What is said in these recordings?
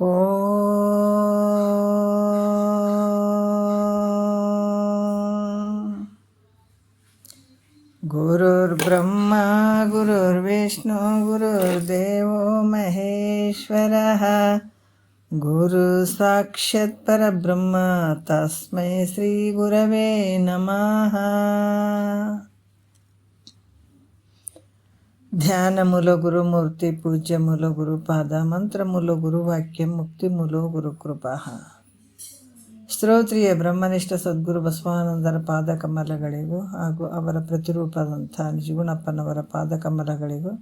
ಓ ಗುರುರ್ಬ್ರಹ್ಮ ಗುರುರ್ವಿಷ್ಣು ಗುರುರ್ದೇವೋ ಮಹೇಶ್ವರಃ ಗುರು ಸಾಕ್ಷಾತ್ ಪರಬ್ರಹ್ಮ ತಸ್ಮೈ ಶ್ರೀ ಗುರವೇ ನಮಃ. ಧ್ಯಾನ ಮೂಲ ಗುರು ಮೂರ್ತಿ ಪೂಜ್ಯ ಮೂಲ ಗುರು ಪಾದ ಮಂತ್ರ ಮೂಲ ಗುರು ವಾಕ್ಯ ಮುಕ್ತಿ ಮೂಲ ಗುರು ಕೃಪಾ. ಶ್ರೋತ್ರಿಯ ಬ್ರಹ್ಮನಿಷ್ಠ ಸದ್ಗುರು ಬಸವಾನಂದರ ಪಾದಕಮಲಗಳಿಗೂ ಹಾಗೂ ಅವರ ಪ್ರತಿರೂಪದಂಥ ನಿಜಗುಣಪ್ಪನವರ ಪಾದಕಮಲಗಳಿಗೂ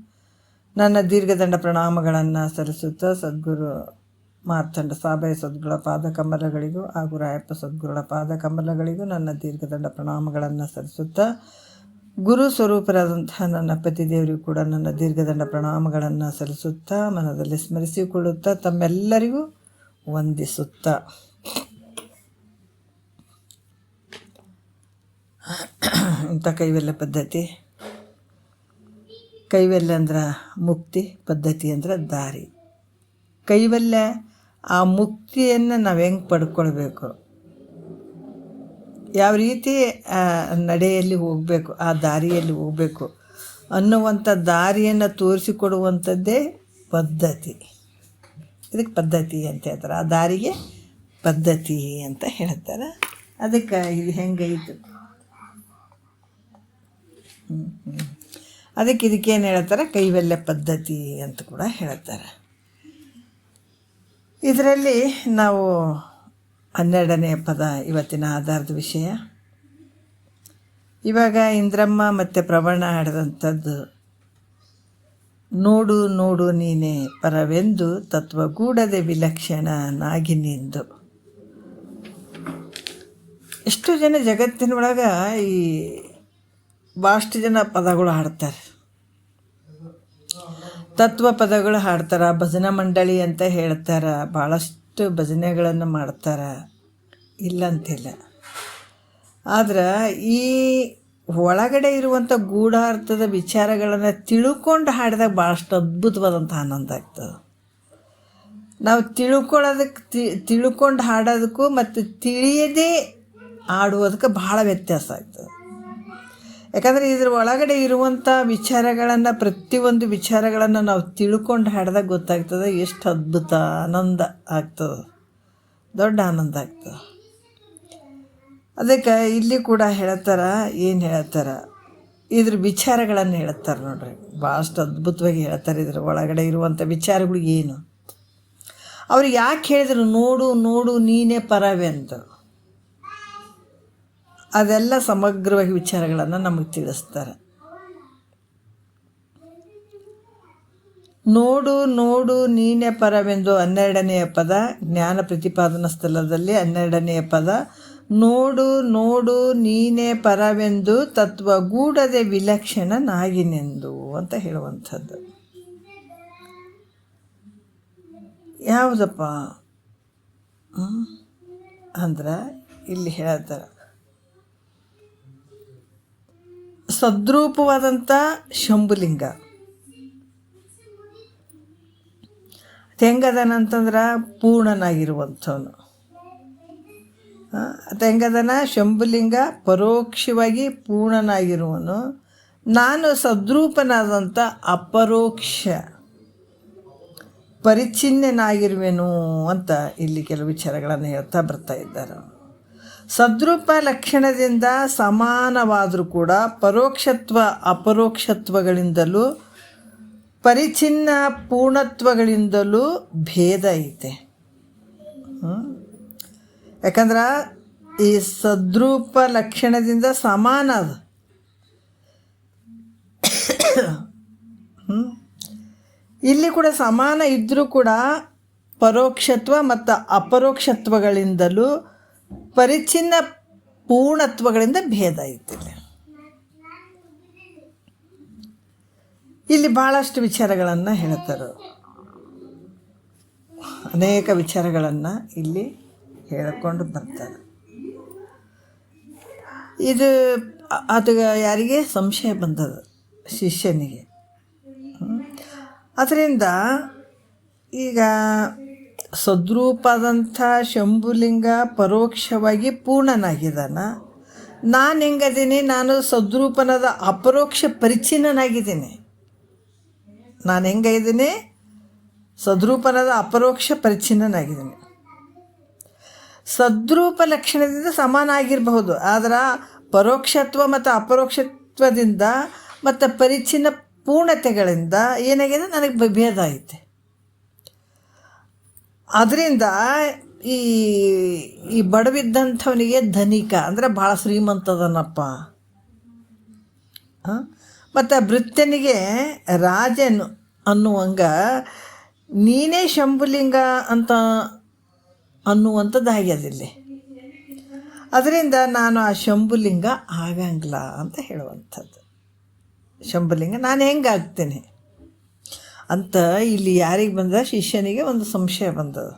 ನನ್ನ ದೀರ್ಘದಂಡ ಪ್ರಣಾಮಗಳನ್ನು ಸಲ್ಲಿಸುತ್ತಾ, ಸದ್ಗುರು ಮಾರ್ತಾಂಡ ಸಾಬಯ್ಯ ಸದ್ಗುಳ ಪಾದಕಮಲಗಳಿಗೂ ಹಾಗೂ ರಾಯಪ್ಪ ಸದ್ಗುರುಗಳ ಪಾದಕಮಲಗಳಿಗೂ ನನ್ನ ದೀರ್ಘದಂಡ ಪ್ರಣಾಮಗಳನ್ನು ಸಲ್ಲಿಸುತ್ತಾ, ಗುರು ಸ್ವರೂಪರಾದಂತಹ ನನ್ನ ಪತಿದೇವರಿಗೂ ಕೂಡ ನನ್ನ ದೀರ್ಘದಂಡ ಪ್ರಣಾಮಗಳನ್ನು ಸಲ್ಲಿಸುತ್ತಾ, ಮನದಲ್ಲಿ ಸ್ಮರಿಸಿಕೊಳ್ಳುತ್ತಾ, ತಮ್ಮೆಲ್ಲರಿಗೂ ವಂದಿಸುತ್ತಾ, ಇಂಥ ಕೈವಲ್ಯ ಪದ್ಧತಿ, ಕೈವಲ್ಯ ಅಂದ್ರೆ ಮುಕ್ತಿ, ಪದ್ಧತಿ ಅಂದ್ರೆ ದಾರಿ. ಕೈವಲ್ಯ ಆ ಮುಕ್ತಿಯನ್ನು ನಾವು ಹೆಂಗೆ ಪಡ್ಕೊಳ್ಬೇಕು, ಯಾವ ರೀತಿ ನಡೆಯಲ್ಲಿ ಹೋಗಬೇಕು, ಆ ದಾರಿಯಲ್ಲಿ ಹೋಗಬೇಕು ಅನ್ನುವಂಥ ದಾರಿಯನ್ನು ತೋರಿಸಿಕೊಡುವಂಥದ್ದೇ ಪದ್ಧತಿ. ಇದಕ್ಕೆ ಪದ್ಧತಿ ಅಂತ ಹೇಳ್ತಾರೆ, ಆ ದಾರಿಗೆ ಪದ್ಧತಿ ಅಂತ ಹೇಳ್ತಾರೆ. ಅದಕ್ಕೆ ಇದು ಹೆಂಗೈತು, ಅದಕ್ಕೆ ಇದಕ್ಕೇನು ಹೇಳ್ತಾರೆ, ಕೈವಲ್ಯ ಪದ್ಧತಿ ಅಂತ ಕೂಡ ಹೇಳ್ತಾರೆ. ಇದರಲ್ಲಿ ನಾವು 12ನೇ ಪದ ಇವತ್ತಿನ ಆಧಾರದ ವಿಷಯ. ಇವಾಗ ಇಂದ್ರಮ್ಮ ಮತ್ತು ಪ್ರವಣ ಹಾಡಿದಂಥದ್ದು, ನೋಡು ನೋಡು ನೀನೇ ಪರವೆಂದು ತತ್ವಗೂಡದೆ ವಿಲಕ್ಷಣ ನಾಗಿನಿಂದು. ಎಷ್ಟು ಜನ ಜಗತ್ತಿನೊಳಗೆ ಈ ಭಾಳಷ್ಟು ಜನ ಪದಗಳು ಹಾಡ್ತಾರೆ, ತತ್ವ ಪದಗಳು ಹಾಡ್ತಾರೆ, ಭಜನಾ ಮಂಡಳಿ ಅಂತ ಹೇಳ್ತಾರೆ, ಭಾಳಷ್ಟು ಭಜನೆಗಳನ್ನು ಮಾಡ್ತಾರೆ, ಇಲ್ಲಂತಿಲ್ಲ. ಆದ್ರೆ ಈ ಒಳಗಡೆ ಇರುವಂಥ ಗೂಢಾರ್ಥದ ವಿಚಾರಗಳನ್ನು ತಿಳ್ಕೊಂಡು ಹಾಡಿದಾಗ ಭಾಳಷ್ಟು ಅದ್ಭುತವಾದಂಥ ಆನಂದ ಆಗ್ತದೆ. ನಾವು ತಿಳ್ಕೊಂಡು ಹಾಡೋದಕ್ಕೂ ಮತ್ತು ತಿಳಿಯದೇ ಆಡುವುದಕ್ಕೆ ಭಾಳ ವ್ಯತ್ಯಾಸ ಆಗ್ತದೆ. ಯಾಕಂದರೆ ಇದ್ರ ಒಳಗಡೆ ಇರುವಂಥ ವಿಚಾರಗಳನ್ನು, ಪ್ರತಿಯೊಂದು ವಿಚಾರಗಳನ್ನು ನಾವು ತಿಳ್ಕೊಂಡು ಹಾಡಿದಾಗ ಗೊತ್ತಾಗ್ತದೆ ಎಷ್ಟು ಅದ್ಭುತ ಆನಂದ ಆಗ್ತದೆ, ದೊಡ್ಡ ಆನಂದ ಆಗ್ತದೆ. ಅದಕ್ಕೆ ಇಲ್ಲಿ ಕೂಡ ಹೇಳ್ತಾರೆ, ಏನು ಹೇಳ್ತಾರೆ, ಇದ್ರ ವಿಚಾರಗಳನ್ನು ಹೇಳ್ತಾರೆ ನೋಡ್ರಿ, ಭಾಳಷ್ಟು ಅದ್ಭುತವಾಗಿ ಹೇಳ್ತಾರೆ. ಇದ್ರ ಒಳಗಡೆ ಇರುವಂಥ ವಿಚಾರಗಳು ಏನು, ಅವ್ರು ಯಾಕೆ ಹೇಳಿದ್ರು ನೋಡು ನೋಡು ನೀನೇ ಪರವೆಂತ, ಅದೆಲ್ಲ ಸಮಗ್ರವಾಗಿ ವಿಚಾರಗಳನ್ನು ನಮಗೆ ತಿಳಿಸ್ತಾರೆ. ನೋಡು ನೋಡು ನೀನೇ ಪರವೆಂದು 12ನೆಯ ಪದ, ಜ್ಞಾನ ಪ್ರತಿಪಾದನಾ ಸ್ಥಳದಲ್ಲಿ 12ನೆಯ ಪದ, ನೋಡು ನೋಡು ನೀನೇ ಪರವೆಂದು ತತ್ವಗೂಡದೆ ವಿಲಕ್ಷಣ ನಾಗಿನೆಂದು ಅಂತ ಹೇಳುವಂಥದ್ದು. ಯಾವುದಪ್ಪ ಅಂದ್ರೆ ಇಲ್ಲಿ ಹೇಳ್ತಾರೆ, ಸದ್ರೂಪವಾದಂಥ ಶಂಭುಲಿಂಗ ಹೆಂಗದನಂತಂದ್ರೆ ಪೂರ್ಣನಾಗಿರುವಂಥವನು. ಹೆಂಗದನ ಶಂಭುಲಿಂಗ ಪರೋಕ್ಷವಾಗಿ ಪೂರ್ಣನಾಗಿರುವನು, ನಾನು ಸದ್ರೂಪನಾದಂಥ ಅಪರೋಕ್ಷ ಪರಿಚ್ಛಿನ್ನನಾಗಿರುವೆನು ಅಂತ ಇಲ್ಲಿ ಕೆಲವು ವಿಚಾರಗಳನ್ನು ಹೇಳ್ತಾ ಬರ್ತಾ ಇದ್ದಾರೆ. ಸದ್ರೂಪ ಲಕ್ಷಣದಿಂದ ಸಮಾನವಾದರೂ ಕೂಡ ಪರೋಕ್ಷತ್ವ ಅಪರೋಕ್ಷತ್ವಗಳಿಂದಲೂ ಪರಿಚ್ಛಿನ್ನ ಪೂರ್ಣತ್ವಗಳಿಂದಲೂ ಭೇದ ಐತೆ. ಯಾಕಂದ್ರೆ ಈ ಸದ್ರೂಪ ಲಕ್ಷಣದಿಂದ ಸಮಾನ ಅದು, ಇಲ್ಲಿ ಕೂಡ ಸಮಾನ ಇದ್ದರೂ ಕೂಡ ಪರೋಕ್ಷತ್ವ ಮತ್ತು ಅಪರೋಕ್ಷತ್ವಗಳಿಂದಲೂ ಪರಿಚ್ಛಿನ್ನ ಪೂರ್ಣತ್ವಗಳಿಂದ ಭೇದ ಐತಿಲ್ಲ. ಇಲ್ಲಿ ಭಾಳಷ್ಟು ವಿಚಾರಗಳನ್ನು ಹೇಳ್ತಾರೆ, ಅನೇಕ ವಿಚಾರಗಳನ್ನು ಇಲ್ಲಿ ಹೇಳಿಕೊಂಡು ಬರ್ತಾರೆ. ಇದು ಅದು ಯಾರಿಗೆ ಸಂಶಯ ಬಂದದ, ಶಿಷ್ಯನಿಗೆ. ಅದರಿಂದ ಈಗ ಸದ್ರೂಪದಂಥ ಶಂಭುಲಿಂಗ ಪರೋಕ್ಷವಾಗಿ ಪೂರ್ಣನಾಗಿದ್ದಾನ. ನಾನು ಹೆಂಗದೀನಿ? ನಾನು ಸದ್ರೂಪನದ ಅಪರೋಕ್ಷ ಪರಿಚ್ಛಿನ್ನನಾಗಿದ್ದೀನಿ. ನಾನು ಹೆಂಗಿದ್ದೀನಿ? ಸದ್ರೂಪನದ ಅಪರೋಕ್ಷ ಪರಿಚ್ಛಿನ್ನನಾಗಿದ್ದೀನಿ. ಸದ್ರೂಪ ಲಕ್ಷಣದಿಂದ ಸಮಾನ ಆಗಿರಬಹುದು, ಆದರೆ ಪರೋಕ್ಷತ್ವ ಮತ್ತು ಅಪರೋಕ್ಷತ್ವದಿಂದ ಮತ್ತು ಪರಿಚ್ಛಿನ್ನ ಪೂರ್ಣತೆಗಳಿಂದ ಏನಾಗಿದೆ, ನನಗೆ ಭೇದ ಐತೆ. ಅದರಿಂದ ಈ ಬಡವಿದ್ದಂಥವನಿಗೆ ಧನಿಕ ಅಂದರೆ ಭಾಳ ಶ್ರೀಮಂತದನಪ್ಪ. ಮತ್ತು ಭೃತ್ಯನಿಗೆ ರಾಜನು ಅನ್ನುವಂಗ ನೀನೇ ಶಂಭುಲಿಂಗ ಅಂತ ಅನ್ನುವಂಥದ್ದು ಆಗ್ಯದಿಲ್ಲಿ. ಅದರಿಂದ ನಾನು ಆ ಶಂಭುಲಿಂಗ ಆಗಂಗಿಲ್ಲ ಅಂತ ಹೇಳುವಂಥದ್ದು. ಶಂಭುಲಿಂಗ ನಾನು ಹೆಂಗಾಗ್ತೇನೆ ಅಂತ ಇಲ್ಲಿ ಯಾರಿಗೆ ಬಂದ? ಶಿಷ್ಯನಿಗೆ ಒಂದು ಸಂಶಯ ಬಂದದ.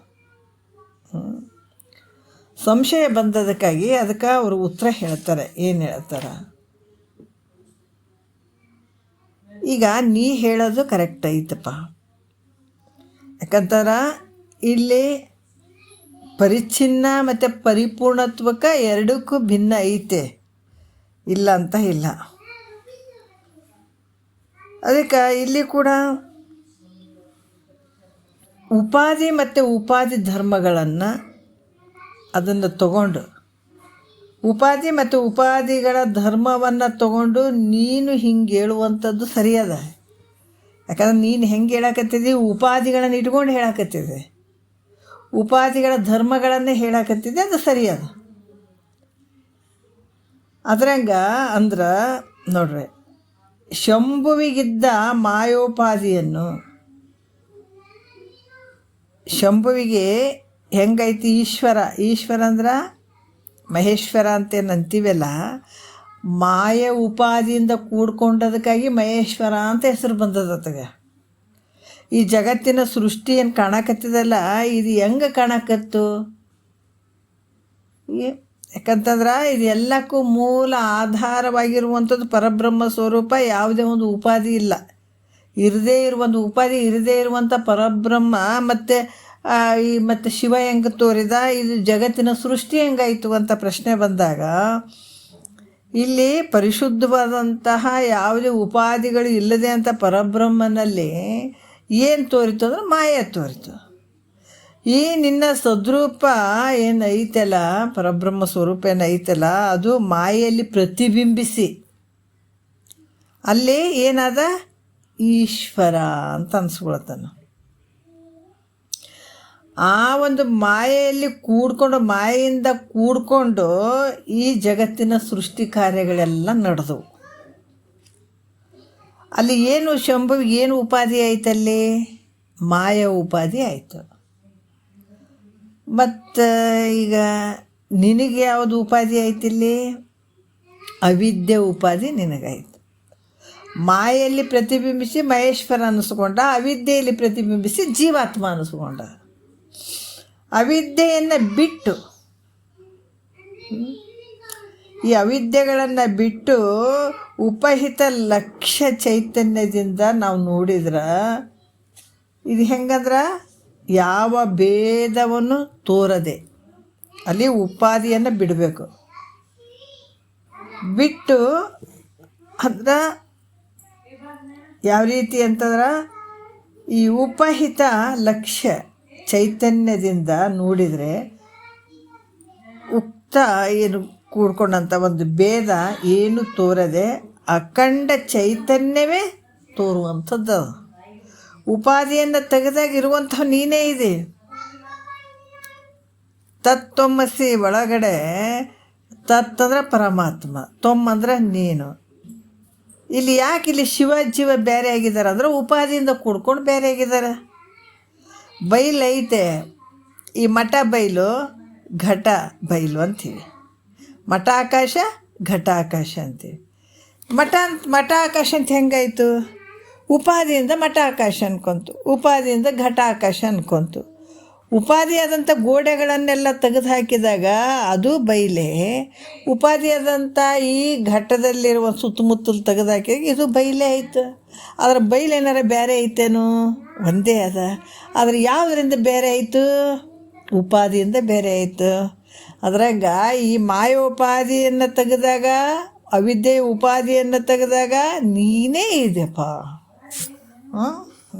ಸಂಶಯ ಬಂದದಕ್ಕಾಗಿ ಅದಕ್ಕೆ ಅವರು ಉತ್ತರ ಹೇಳ್ತಾರೆ. ಏನು ಹೇಳ್ತಾರೆ? ಈಗ ನೀ ಹೇಳೋದು ಕರೆಕ್ಟ್ ಐತಪ್ಪ. ಯಾಕಂತಾರೆ ಇಲ್ಲಿ ಪರಿಚ್ಛಿನ್ನ ಮತ್ತು ಪರಿಪೂರ್ಣತ್ವಕ್ಕೆ ಎರಡಕ್ಕೂ ಭಿನ್ನ ಐತೆ, ಇಲ್ಲ ಅಂತ ಇಲ್ಲ. ಅದಕ್ಕೆ ಇಲ್ಲಿ ಕೂಡ ಉಪಾಧಿ ಮತ್ತು ಉಪಾಧಿ ಧರ್ಮಗಳನ್ನು ಅದನ್ನು ತಗೊಂಡು, ಉಪಾಧಿ ಮತ್ತು ಉಪಾಧಿಗಳ ಧರ್ಮವನ್ನು ತಗೊಂಡು ನೀನು ಹಿಂಗೆ ಹೇಳುವಂಥದ್ದು ಸರಿಯದ. ಯಾಕಂದ್ರೆ ನೀನು ಹೆಂಗೆ ಹೇಳಕತ್ತಿದ್ದಿ? ಉಪಾಧಿಗಳನ್ನು ಇಟ್ಕೊಂಡು ಹೇಳಕತ್ತಿದ್ದೆ, ಉಪಾಧಿಗಳ ಧರ್ಮಗಳನ್ನೇ ಹೇಳಕತ್ತಿದ್ದೆ, ಅದು ಸರಿಯದ. ಅದ್ರಂಗ ಅಂದ್ರೆ ನೋಡ್ರಿ, ಶಂಭುವಿಗಿದ್ದ ಮಾಯೋಪಾಧಿಯನ್ನು ಶಂಭುವಿಗೆ ಹೆಂಗೈತಿ? ಈಶ್ವರ ಅಂದ್ರೆ ಮಹೇಶ್ವರ ಅಂತೇನು ಅಂತೀವಲ್ಲ, ಮಾಯ ಉಪಾಧಿಯಿಂದ ಕೂಡ್ಕೊಂಡದಕ್ಕಾಗಿ ಮಹೇಶ್ವರ ಅಂತ ಹೆಸರು ಬಂದದತ್ತಗ. ಈ ಜಗತ್ತಿನ ಸೃಷ್ಟಿ ಏನು ಕಾಣಕತ್ತಿದಲ್ಲ, ಇದು ಹೆಂಗೆ ಕಾಣಕತ್ತು? ಯಾಕಂತಂದ್ರೆ ಇದು ಎಲ್ಲಕ್ಕೂ ಮೂಲ ಆಧಾರವಾಗಿರುವಂಥದ್ದು ಪರಬ್ರಹ್ಮ ಸ್ವರೂಪ. ಯಾವುದೇ ಒಂದು ಉಪಾಧಿ ಇಲ್ಲ, ಇರದೇ ಇರುವಂಥ ಉಪಾಧಿ ಇರದೇ ಇರುವಂಥ ಪರಬ್ರಹ್ಮ. ಮತ್ತು ಶಿವ ಹೆಂಗೆ ತೋರಿದ? ಇದು ಜಗತ್ತಿನ ಸೃಷ್ಟಿ ಹೆಂಗಾಯಿತು ಅಂತ ಪ್ರಶ್ನೆ ಬಂದಾಗ ಇಲ್ಲಿ ಪರಿಶುದ್ಧವಾದಂತಹ ಯಾವುದೇ ಉಪಾಧಿಗಳು ಇಲ್ಲದೆ ಅಂತ ಪರಬ್ರಹ್ಮನಲ್ಲಿ ಏನು ತೋರಿತು ಅಂದ್ರೆ ಮಾಯೆ ತೋರಿತು. ಈ ನಿನ್ನ ಸದ್ರೂಪ ಏನು ಐತಲ್ಲ, ಪರಬ್ರಹ್ಮ ಸ್ವರೂಪ ಏನು ಐತಲ್ಲ, ಅದು ಮಾಯೆಯಲ್ಲಿ ಪ್ರತಿಬಿಂಬಿಸಿ ಅಲ್ಲಿ ಏನಾದ ಈಶ್ವರ ಅಂತ ಅನ್ಸ್ಕೊಳ್ತಾನೆ. ಆ ಒಂದು ಮಾಯೆಯಲ್ಲಿ ಮಾಯೆಯಿಂದ ಕೂಡ್ಕೊಂಡು ಈ ಜಗತ್ತಿನ ಸೃಷ್ಟಿ ಕಾರ್ಯಗಳೆಲ್ಲ ನಡೆದವು. ಅಲ್ಲಿ ಏನು ಶಂಭುವಿಗೆ ಏನು ಉಪಾಧಿ ಆಯ್ತಲ್ಲಿ? ಮಾಯ ಉಪಾಧಿ ಆಯಿತು. ಮತ್ತು ಈಗ ನಿನಗೆ ಯಾವುದು ಉಪಾಧಿ ಆಯ್ತಿಲ್ಲಿ? ಅವಿದ್ಯೆ ಉಪಾಧಿ ನಿನಗಾಯ್ತು. ಮಾಯೆಯಲ್ಲಿ ಪ್ರತಿಬಿಂಬಿಸಿ ಮಹೇಶ್ವರ ಅನ್ನಿಸ್ಕೊಂಡ, ಅವಿದ್ಯೆಯಲ್ಲಿ ಪ್ರತಿಬಿಂಬಿಸಿ ಜೀವಾತ್ಮ ಅನ್ನಿಸ್ಕೊಂಡ. ಅವಿದ್ಯೆಯನ್ನು ಬಿಟ್ಟು, ಈ ಅವಿದ್ಯೆಗಳನ್ನು ಬಿಟ್ಟು ಉಪಹಿತ ಲಕ್ಷ್ಯ ಚೈತನ್ಯದಿಂದ ನಾವು ನೋಡಿದ್ರೆ ಇದು ಹೆಂಗಂದ್ರೆ ಯಾವ ಭೇದವನ್ನು ತೋರದೆ ಅಲ್ಲಿ ಉಪಾಧಿಯನ್ನು ಬಿಡಬೇಕು. ಬಿಟ್ಟು ಅಂದ್ರೆ ಯಾವ ರೀತಿ ಅಂತಂದ್ರೆ ಈ ಉಪಹಿತ ಲಕ್ಷ್ಯ ಚೈತನ್ಯದಿಂದ ನೋಡಿದರೆ ಉಕ್ತ ಏನು ಕೂಡ್ಕೊಂಡಂಥ ಒಂದು ಭೇದ ಏನು ತೋರದೆ ಅಖಂಡ ಚೈತನ್ಯವೇ ತೋರುವಂಥದ್ದು. ಉಪಾಧಿಯನ್ನು ತೆಗೆದಾಗಿರುವಂಥ ನೀನೇ ಇದೆ. ತತ್ವಮಸಿ ಒಳಗಡೆ ತತ್ ಅಂದ್ರೆ ಪರಮಾತ್ಮ, ತೊಮ್ಮ ಅಂದ್ರೆ ನೀನು. ಇಲ್ಲಿ ಯಾಕೆ ಇಲ್ಲಿ ಶಿವ ಜೀವ ಬೇರೆ ಆಗಿದ್ದಾರೆ ಅಂದ್ರೆ ಉಪಾಧಿಯಿಂದ ಕೂಡ್ಕೊಂಡು ಬೇರೆ ಆಗಿದ್ದಾರೆ. ಬೈಲು ಐತೆ, ಈ ಮಠ ಬೈಲು ಘಟ ಬೈಲು ಅಂತೀವಿ. ಮಠ ಆಕಾಶ ಘಟ ಆಕಾಶ ಅಂತೀವಿ. ಮಠ ಆಕಾಶ ಅಂತ ಹೆಂಗಾಯಿತು? ಉಪಾಧಿಯಿಂದ ಮಠ ಆಕಾಶ ಅನ್ಕೊಂತು, ಉಪಾಧಿಯಿಂದ ಘಟ ಆಕಾಶ ಅನ್ಕೊಂತು. ಉಪಾಧಿಯಾದಂಥ ಗೋಡೆಗಳನ್ನೆಲ್ಲ ತೆಗೆದು ಹಾಕಿದಾಗ ಅದು ಬೈಲೆ. ಉಪಾಧಿಯಾದಂಥ ಈ ಘಟ್ಟದಲ್ಲಿರುವ ಸುತ್ತಮುತ್ತಲು ತೆಗೆದು ಹಾಕಿದಾಗ ಇದು ಬೈಲೆ ಆಯಿತು. ಅದರ ಬೈಲೇನಾರ ಬೇರೆ ಐತೇನು? ಒಂದೇ ಅದ. ಆದರೆ ಯಾವುದರಿಂದ ಬೇರೆ ಆಯಿತು? ಉಪಾದಿಯಿಂದ ಬೇರೆ ಆಯಿತು. ಅದ್ರಾಗ ಈ ಮಾಯೋಪಾದಿಯನ್ನು ತೆಗೆದಾಗ, ಅವಿದ್ಯೆಯ ಉಪಾದಿಯನ್ನು ತೆಗೆದಾಗ ನೀನೇ ಇದೆಯಪ್ಪ.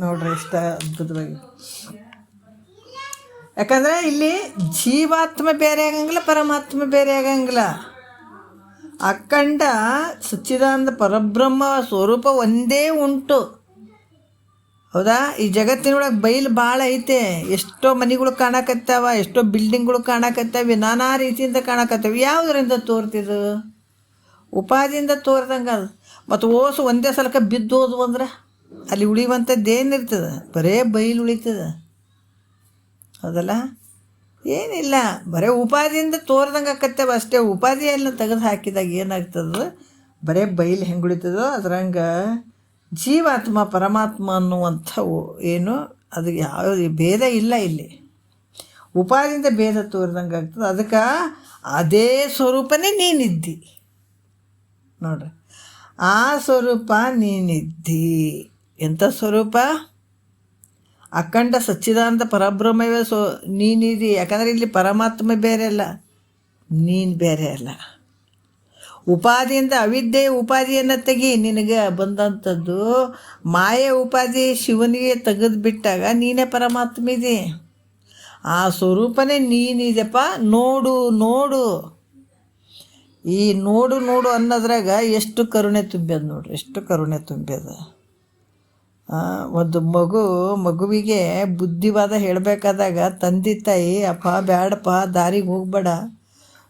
ನೋಡ್ರಿ ಇಷ್ಟ ಅದ್ಭುತವಾಗಿ. ಯಾಕಂದರೆ ಇಲ್ಲಿ ಜೀವಾತ್ಮ ಬೇರೆ ಆಗಂಗಿಲ್ಲ, ಪರಮಾತ್ಮ ಬೇರೆ ಆಗಂಗಿಲ್ಲ. ಅಖಂಡ ಸಚ್ಚಿದಾನಂದ ಪರಬ್ರಹ್ಮ ಸ್ವರೂಪ ಒಂದೇ ಉಂಟು. ಹೌದಾ? ಈ ಜಗತ್ತಿನೊಳಗೆ ಬಯಲು ಭಾಳ ಐತೆ. ಎಷ್ಟೋ ಮನೆಗಳು ಕಾಣಕತ್ತಾವ, ಎಷ್ಟೋ ಬಿಲ್ಡಿಂಗ್ಗಳು ಕಾಣಕತ್ತಾವೆ, ನಾನಾ ರೀತಿಯಿಂದ ಕಾಣಕತ್ತಾವೆ. ಯಾವುದರಿಂದ ತೋರ್ತಿದ್ದು? ಉಪಾದಿಯಿಂದ ತೋರ್ದಂಗೆ ಅದು. ಮತ್ತು ಓಸು ಒಂದೇ ಸಲಕ್ಕೆ ಬಿದ್ದು ಹೋದ್ವು ಅಂದ್ರೆ ಅಲ್ಲಿ ಉಳಿಯುವಂಥದ್ದು ಏನಿರ್ತದೆ? ಬರೇ ಬಯಲು ಉಳಿತದೆ. ಹೌದಲ್ಲ? ಏನಿಲ್ಲ, ಬರೀ ಉಪಾದಿಯಿಂದ ತೋರ್ದಂಗೆ ಆಕತ್ತೇವೆ ಅಷ್ಟೇ. ಉಪಾದಿಯನ್ನು ತೆಗೆದು ಹಾಕಿದಾಗ ಏನಾಗ್ತದೆ? ಬರೀ ಬಯಲು ಹೆಂಗೆ ಉಳಿತದೋ ಅದ್ರಂಗೆ ಜೀವಾತ್ಮ ಪರಮಾತ್ಮ ಅನ್ನುವಂಥವು ಏನು ಅದು ಯಾವ ಭೇದ ಇಲ್ಲ ಇಲ್ಲಿ. ಉಪಾದಿಯಿಂದ ಭೇದ ತೋರ್ದಂಗೆ ಆಗ್ತದೆ. ಅದಕ್ಕೆ ಅದೇ ಸ್ವರೂಪನೇ ನೀನಿದ್ದಿ ನೋಡ್ರಿ. ಆ ಸ್ವರೂಪ ನೀನಿದ್ದಿ. ಎಂಥ ಸ್ವರೂಪ? ಅಖಂಡ ಸಚ್ಚಿದಾನಂದ ಪರಬ್ರಹ್ಮವೇ ನೀನಿದಿ. ಯಾಕಂದರೆ ಇಲ್ಲಿ ಪರಮಾತ್ಮ ಬೇರೆ ಅಲ್ಲ, ನೀನು ಬೇರೆ ಅಲ್ಲ. ಉಪಾದಿಯಿಂದ ಅವಿದ್ಯೆಯ ಉಪಾದಿಯನ್ನು ತೆಗಿ. ನಿನಗೆ ಬಂದಂಥದ್ದು ಮಾಯೆ ಉಪಾದಿ ಶಿವನಿಗೆ ತೆಗೆದು ಬಿಟ್ಟಾಗ ನೀನೇ ಪರಮಾತ್ಮ ಇದೆ. ಆ ಸ್ವರೂಪನೇ ನೀನಿದೆಪ್ಪ. ನೋಡು ನೋಡು. ಈ ನೋಡು ನೋಡು ಅನ್ನೋದ್ರಾಗ ಎಷ್ಟು ಕರುಣೆ ತುಂಬ್ಯದ ನೋಡ್ರಿ, ಎಷ್ಟು ಕರುಣೆ ತುಂಬ್ಯದ. ಒಂದು ಮಗುವಿಗೆ ಬುದ್ಧಿವಾದ ಹೇಳಬೇಕಾದಾಗ ತಂದೆ ತಾಯಿ, ಅಪ್ಪ ಬ್ಯಾಡಪ್ಪ, ದಾರಿಗೆ ಹೋಗ್ಬೇಡ,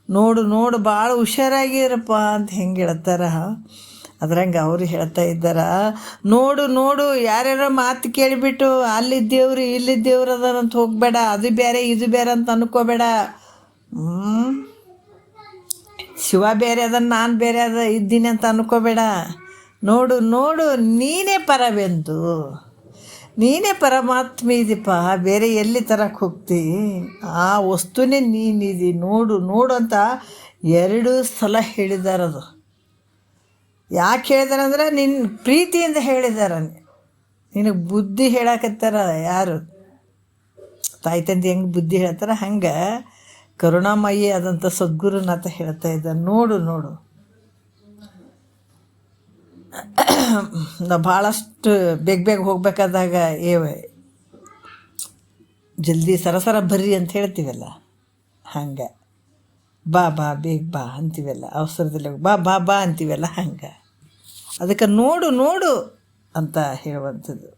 ನೋಡು ನೋಡು, ಭಾಳ ಹುಷಾರಾಗಿರಪ್ಪ ಅಂತ ಹೆಂಗೆ ಹೇಳ್ತಾರ, ಅದ್ರಂಗೆ ಅವರು ಹೇಳ್ತಾ ಇದ್ದಾರ. ನೋಡು ನೋಡು, ಯಾರ್ಯಾರೋ ಮಾತು ಕೇಳಿಬಿಟ್ಟು ಅಲ್ಲಿದ್ದೇವ್ರು ಇಲ್ಲಿದ್ದೇವ್ರು ಅದಂತ ಹೋಗಬೇಡ, ಅದು ಬೇರೆ ಇದು ಬೇರೆ ಅಂತ ಅನ್ಕೋಬೇಡ. ಶಿವ ಬೇರೆ ಅದನ್ನು ನಾನು ಬೇರೆ ಇದ್ದೀನಿ ಅಂತ ಅನ್ಕೋಬೇಡ. ನೋಡು ನೋಡು, ನೀನೇ ಪರವೆಂದು, ನೀನೇ ಪರಮಾತ್ಮ ಇದೀಪ. ಬೇರೆ ಎಲ್ಲಿ ತರಕ್ಕೆ ಹೋಗ್ತಿ? ಆ ವಸ್ತುನೇ ನೀನಿದಿ. ನೋಡು ನೋಡು ಅಂತ 2 ಸಲ ಹೇಳಿದಾರದು. ಯಾಕೆ ಹೇಳಿದಾರೆ ಅಂದ್ರೆ ನಿನ್ನ ಪ್ರೀತಿಯಿಂದ ಹೇಳಿದಾರ. ನಿನಗೆ ಬುದ್ಧಿ ಹೇಳಕತ್ತಾರ. ಯಾರು? ತಾಯಿ ತಂದೆ ಹೆಂಗೆ ಬುದ್ಧಿ ಹೇಳ್ತಾರ ಹಂಗೆ ಕರುಣಾಮಯಿ ಆದಂಥ ಸದ್ಗುರುನಾಥ ಹೇಳ್ತಾ ಇದ್ದ. ನೋಡು ನೋಡು. ನಾವು ಭಾಳಷ್ಟು ಬೇಗ ಹೋಗ್ಬೇಕಾದಾಗ ಜಲ್ದಿ ಸರಸರ ಬರ್ರಿ ಅಂತ ಹೇಳ್ತೀವಲ್ಲ, ಹಂಗೆ ಬಾ ಬಾ ಬೇಗ ಬಾ ಅಂತೀವಲ್ಲ, ಅವಸರದಲ್ಲಿ ಬಾ ಬಾ ಬಾ ಅಂತೀವಲ್ಲ, ಹಂಗೆ ಅದಕ್ಕೆ ನೋಡು ನೋಡು ಅಂತ ಹೇಳುವಂಥದ್ದು.